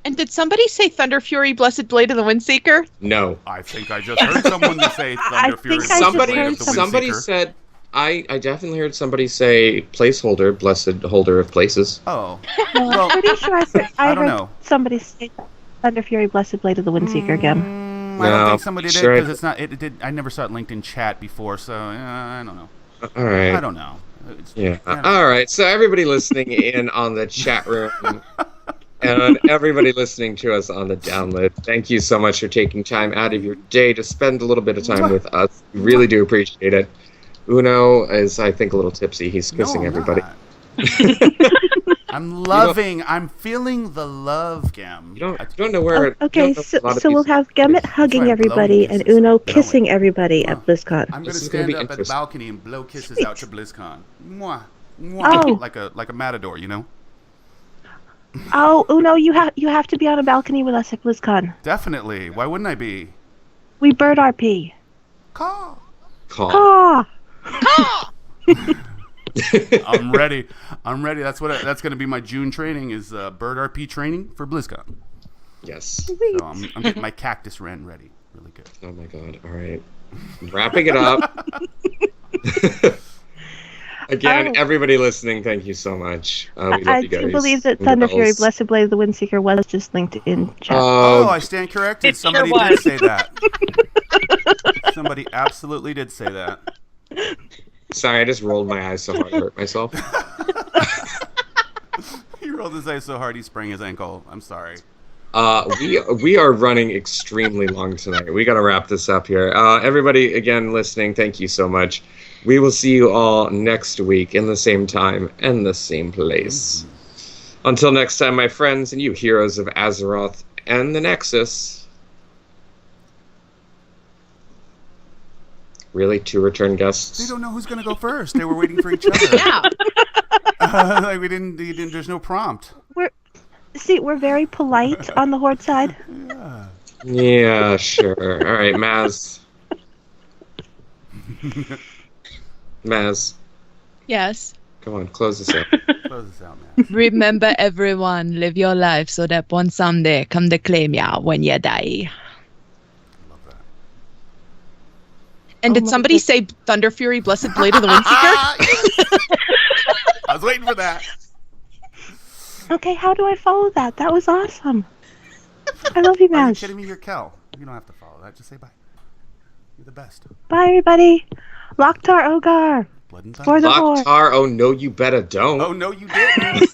E: And did somebody say Thunder Fury, Blessed Blade of the Windseeker?
A: No.
B: I think I just heard someone say Thunder Fury.
D: think I just
B: Blade
D: heard
B: of the
A: Somebody
B: Windseeker.
A: said I definitely heard somebody say placeholder, blessed holder of places.
B: Oh.
D: No,
B: Well,
D: I'm pretty sure I
B: don't
D: heard
B: know.
D: somebody say Thunder Fury, Blessed Blade of the Windseeker again.
B: I don't
A: No,
B: think somebody did
A: sure.
B: because it's not. It did. I never saw it linked in chat before, so I don't know.
A: All right.
B: I don't know. It's-
A: Yeah.
B: I don't-
A: All right. So everybody listening in on the chat room and everybody listening to us on the download, thank you so much for taking time out of your day to spend a little bit of time with us. We really do appreciate it. Uno is, I think, a little tipsy. He's kissing
B: No, I'm
A: everybody.
B: not. I'm loving. I'm feeling the love, Gam.
A: You don't know where. you
D: Okay,
A: don't know
D: so,
A: a lot of
D: so we'll
A: these-
D: have Gemmett hugging
B: blowing
D: everybody and
B: kisses.
D: Uno
B: Blowing.
D: kissing everybody at BlizzCon.
B: I'm going
A: This
B: to
A: is gonna
B: stand
A: be
B: up at the
A: interesting.
B: balcony and blow kisses out to BlizzCon. Mwah, mwah,
D: Oh.
B: like a matador, you know.
D: Oh, Uno, you have to be on a balcony with us at BlizzCon.
B: Definitely. Why wouldn't I be?
D: We bird RP.
B: Caw.
A: Call.
D: Ah!
B: I'm ready. That's going to be my June training is bird RP training for BlizzCon.
A: Yes.
B: So I'm getting my cactus Ren ready. Really good.
A: Oh my god. All right. Wrapping it up. Again, everybody listening, thank you so much. We love
D: I
A: you guys.
D: do believe that
A: Ring the
D: Thunder Fury,
A: bells.
D: Blessed Blade of the Windseeker was just linked in chat.
B: Oh, I stand corrected.
C: It
B: Somebody
C: sure
B: did
C: was.
B: say that. Somebody absolutely did say that.
A: Sorry, I just rolled my eyes so hard I hurt myself.
B: He rolled his eyes so hard he sprained his ankle. I'm sorry.
A: We are running extremely long tonight. We got to wrap this up here. Everybody, again, listening, thank you so much. We will see you all next week in the same time and the same place. Until next time, my friends and you heroes of Azeroth and the Nexus. Really, 2 return guests?
B: They don't know who's going to go first. They were waiting for each other.
E: Yeah.
B: Like we didn't. There's no prompt.
D: We're very polite on the Horde side.
B: Yeah.
A: Yeah, sure. All right, Maz. Maz,
E: Yes.
A: come on, close this out.
B: Close this out, man.
E: Remember, everyone, live your life so that one someday come to claim ya when you die.
B: Love that.
E: And
D: Oh
E: did
D: my
E: somebody
D: goodness.
E: say Thunder Fury, Blessed Blade of the Windseeker?
B: I was waiting for that.
D: Okay, how do I follow that? That was awesome. I love you,
B: Are you
D: Mash.
B: kidding me? You're Kel. You don't have to follow that. Just say bye. You're the best.
D: Bye, everybody. Locktar Ogar.
B: Blood and
D: For
B: thunder.
D: the Horde.
A: Locktar, oh no, you better don't.
B: Oh no, you didn't.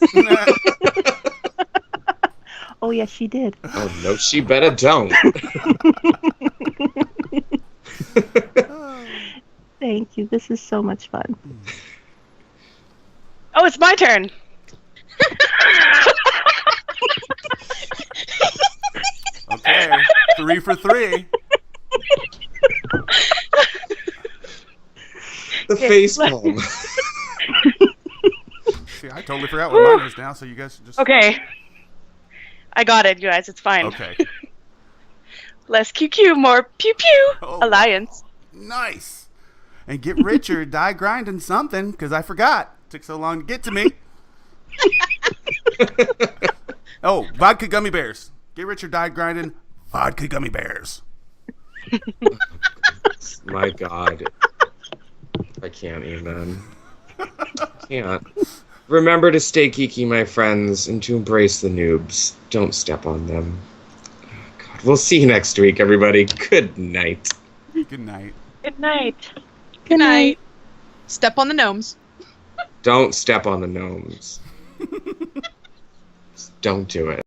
D: Oh, yes, she did.
A: Oh no, she better don't.
D: Thank you. This is so much fun.
C: Oh, it's my turn.
B: Okay, 3 for 3.
A: The face palm.
B: See, I totally forgot what mine is now. So you guys should just.
C: Okay. I got it, you guys. It's fine.
B: Okay.
C: Less QQ, more pew pew.
B: Oh,
C: Alliance.
B: Nice. And get rich or die grinding something, because I forgot. Took so long to get to me. Oh, vodka gummy bears. Get rich or die grinding vodka gummy bears.
A: My God. I can't even. Can't. Remember to stay geeky, my friends, and to embrace the noobs. Don't step on them. God, we'll see you next week, everybody. Good night.
B: Good night.
C: Good night.
E: Good night. Step on the gnomes.
A: Don't step on the gnomes. Just don't do it.